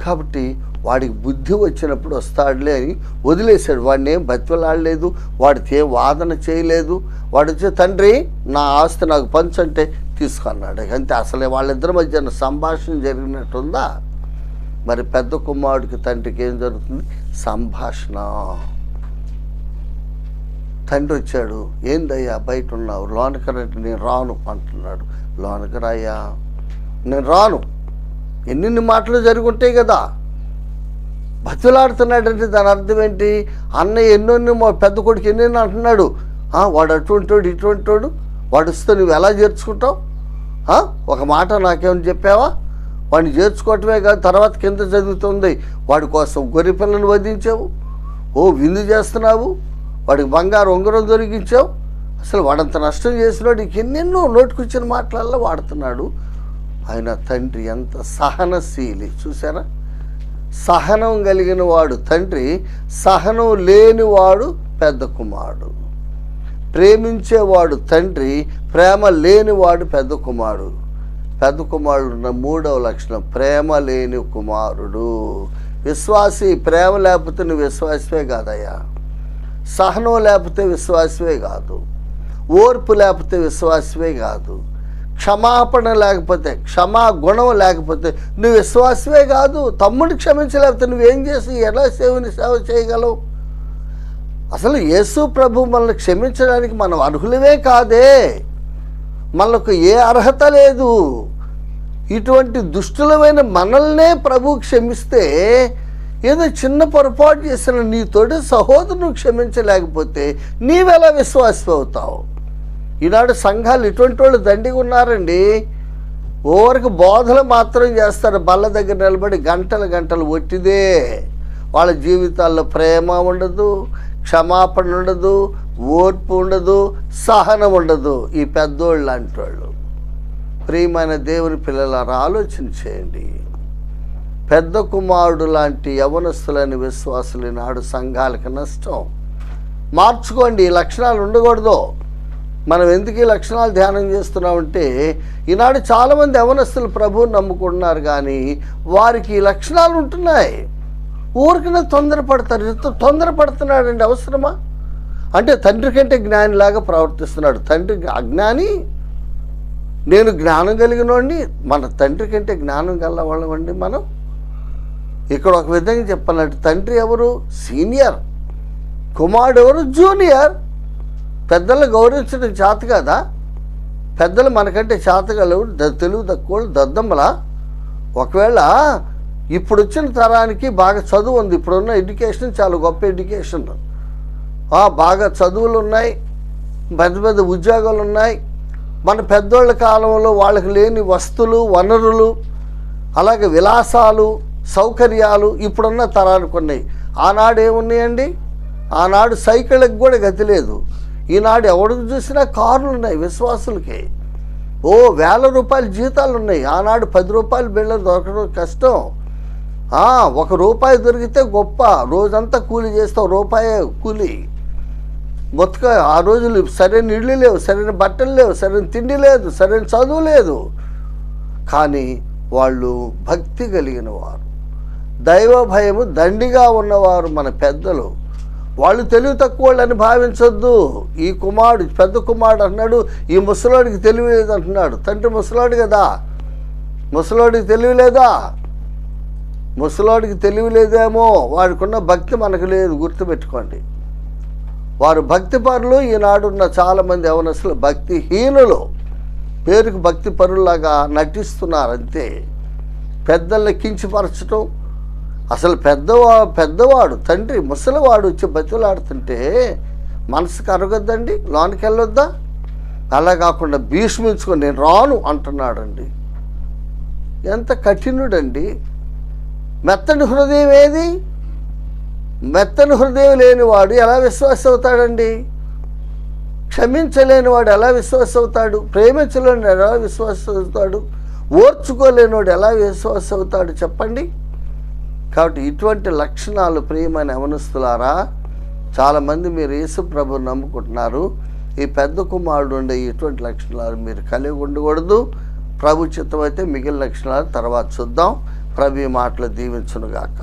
కాబట్టి వాడికి బుద్ధి వచ్చినప్పుడు వస్తాడులే అని వదిలేశాడు. వాడిని ఏం బతిలాడలేదు, వాడికి ఏం వాదన చేయలేదు. వాడు వచ్చి తండ్రి నా ఆస్తి నాకు పంచంటే తీసుకున్నాడు. అంతే. అసలే వాళ్ళిద్దరి మధ్య సంభాషణ జరిగినట్టుందా? మరి పెద్ద కుమారుడికి తండ్రికి ఏం జరుగుతుంది? సంభాషణ. తండ్రి వచ్చాడు, ఏందయ్యా బయట ఉన్నావు, లోనకి రండి. నేను రాను అంటున్నాడు. లోనకి రాయ్యా, నేను రాను. ఎన్ని మాటలు జరుగుంటాయి కదా. బతులాడుతున్నాడంటే దాని అర్థం ఏంటి? అన్నయ్య ఎన్నెన్నో మా పెద్ద కొడుకు ఎన్నెన్నో అంటున్నాడు. వాడు అటువంటి వాడు ఇటువంటి వాడు, వాడు వస్తే నువ్వు ఎలా చేర్చుకుంటావు? ఒక మాట నాకేమని చెప్పావా? వాడిని చేర్చుకోవటమే కాదు, తర్వాత కింద చదువుతుంది వాడి కోసం గొర్రె పిల్లను వధించావు, విందు చేస్తున్నావు, వాడికి బంగారు ఉంగరం దొరికించావు. అసలు వాడంత నష్టం చేసినాడు. ఎన్నెన్నో నోటికొచ్చిన మాటలల్లో వాడుతున్నాడు. ఆయన తండ్రి ఎంత సహనశీలి చూసారా, సహనం కలిగిన వాడు తండ్రి, సహనం లేనివాడు పెద్ద కుమారుడు. ప్రేమించేవాడు తండ్రి, ప్రేమ లేనివాడు పెద్ద కుమారుడు. పెద్ద కుమారుడు ఉన్న మూడవ లక్షణం ప్రేమ లేని కుమారుడు. విశ్వాసి, ప్రేమ లేకపోతే నువ్వు విశ్వాసమే కాదయ్యా. సహనం లేకపోతే విశ్వాసమే కాదు. ఓర్పు లేకపోతే విశ్వాసమే కాదు. క్షమాపణ లేకపోతే, క్షమా గుణం లేకపోతే నువ్వు విశ్వాసమే కాదు. తమ్ముడు క్షమించలేకపోతే నువ్వేం చేసి ఎలా సేవ చేయగలవు? అసలు యేసు ప్రభు మనల్ని క్షమించడానికి మనం అర్హులమే కాదే, మనకు ఏ అర్హత లేదు. ఇటువంటి దుష్టులమైన మనల్నే ప్రభు క్షమిస్తే, ఏదో చిన్న పొరపాటు చేసిన నీ తోటి సహోదరుని క్షమించలేకపోతే నీవెలా విశ్వాసం అవుతావు? ఈనాడు సంఘాలు ఇటువంటి వాళ్ళు దండిగా ఉన్నారండి. ఓవరికి బోధలు మాత్రం చేస్తారు, బల్ల దగ్గర నిలబడి గంటలు ఒట్టిదే. వాళ్ళ జీవితాల్లో ప్రేమ ఉండదు, క్షమాపణ ఉండదు, ఓర్పు ఉండదు, సహనం ఉండదు. ఈ పెద్దోళ్ళు లాంటి వాళ్ళు. ప్రియమైన దేవుని పిల్లలారా, ఆలోచన చేయండి. పెద్ద కుమారుడు లాంటి యవనస్తులని విశ్వాసులు నాడు సంఘాలకు నష్టం. మార్చుకోండి, ఈ లక్షణాలు ఉండకూడదు. మనం ఎందుకు ఈ లక్షణాలు ధ్యానం చేస్తున్నామంటే, ఈనాడు చాలామంది యవనస్తులు ప్రభువుని నమ్ముకుంటున్నారు, కానీ వారికి ఈ లక్షణాలు ఉంటున్నాయి. ఊరికనే తొందరపడతారు. తొందరపడుతున్నాడండి, అవసరమా? అంటే తండ్రి కంటే జ్ఞానిలాగా ప్రవర్తిస్తున్నాడు. తండ్రి అజ్ఞాని, నేను జ్ఞానం కలిగినోడిని. మన తండ్రి కంటే జ్ఞానం గలవాళ్ళమండి మనం. ఇక్కడ ఒక విధంగా చెప్పాలంటే తండ్రి ఎవరు? సీనియర్. కుమారుడు ఎవరు? జూనియర్. పెద్దలను గౌరవించడం చేత కదా? పెద్దలు మనకంటే చేతగలవు, తెలుగు తక్కువ దద్దమ్మలా. ఒకవేళ ఇప్పుడు వచ్చిన తరానికి బాగా చదువు ఉంది. ఇప్పుడున్న ఎడ్యుకేషన్ చాలా గొప్ప ఎడ్యుకేషన్. బాగా చదువులు ఉన్నాయి, పెద్ద పెద్ద ఉద్యోగాలు ఉన్నాయి. మన పెద్దోళ్ళ కాలంలో వాళ్ళకి లేని వస్తువులు, వనరులు, అలాగే విలాసాలు, సౌకర్యాలు ఇప్పుడున్న తరానికి ఉన్నాయి. ఆనాడు ఏమున్నాయండి? ఆనాడు సైకిళ్ళకి కూడా గతి లేదు. ఈనాడు ఎవరికి చూసినా కార్లు ఉన్నాయి విశ్వాసులకి. వేల రూపాయల జీతాలు ఉన్నాయి. ఆనాడు 10 రూపాయల బిళ్ళ దొరకడం కష్టం. 1 రూపాయి దొరికితే గొప్ప. రోజంతా కూలి చేస్తావు, రూపాయే కూలి. మొత్తం ఆ రోజులు సరైన ఇళ్ళు లేవు, సరైన బట్టలు లేవు, సరైన తిండి లేదు, సరైన చదువు లేదు. కానీ వాళ్ళు భక్తి కలిగిన వారు, దైవ భయము దండిగా ఉన్నవారు మన పెద్దలు. వాళ్ళు తెలివి తక్కువ వాళ్ళని భావించొద్దు. ఈ కుమారుడు, పెద్ద కుమారుడు అన్నాడు, ఈ ముసలోడికి తెలివి లేదు అంటున్నాడు. తండ్రి ముసలోడు కదా, ముసలోడికి తెలివి లేదా? ముసలోడికి తెలివి లేదేమో, వాడికున్న భక్తి మనకు లేదు. గుర్తుపెట్టుకోండి. వారు భక్తి పరులు. ఈనాడున్న చాలామంది యవనస్తులు భక్తిహీనులు. పేరుకు భక్తి పరుల్లాగా నటిస్తున్నారు అంతే. పెద్దల్ని కించపరచడం. అసలు పెద్దవాడు తండ్రి ముసలివాడు వచ్చి బతిలాడుతుంటే మనసుకు అరగొద్దండి, లోనికి వెళ్ళొద్దా? అలా కాకుండా భీష్మించుకొని నేను రాను అంటున్నాడండి. ఎంత కఠినుడండి. మెత్తని హృదయం ఏది? మెత్తని హృదయం లేనివాడు ఎలా విశ్వాసం అవుతాడండి? క్షమించలేనివాడు ఎలా విశ్వాసం అవుతాడు? ప్రేమించలేని ఎలా విశ్వాసం అవుతాడు? ఓర్చుకోలేనివాడు ఎలా విశ్వాసం అవుతాడు చెప్పండి? కాబట్టి ఇటువంటి లక్షణాలు ప్రియమైన యవనస్తులారా, చాలామంది మీరు యేసు ప్రభువుని నమ్ముకుంటున్నారు. ఈ పెద్ద కుమారుడు ఉండే ఇటువంటి లక్షణాలు మీరు కలిగి ఉండకూడదు. ప్రభు చిత్తమైతే మిగిలిన లక్షణాలు తర్వాత చూద్దాం. ప్రభు ఈ మాటలు దీవించునుగాక.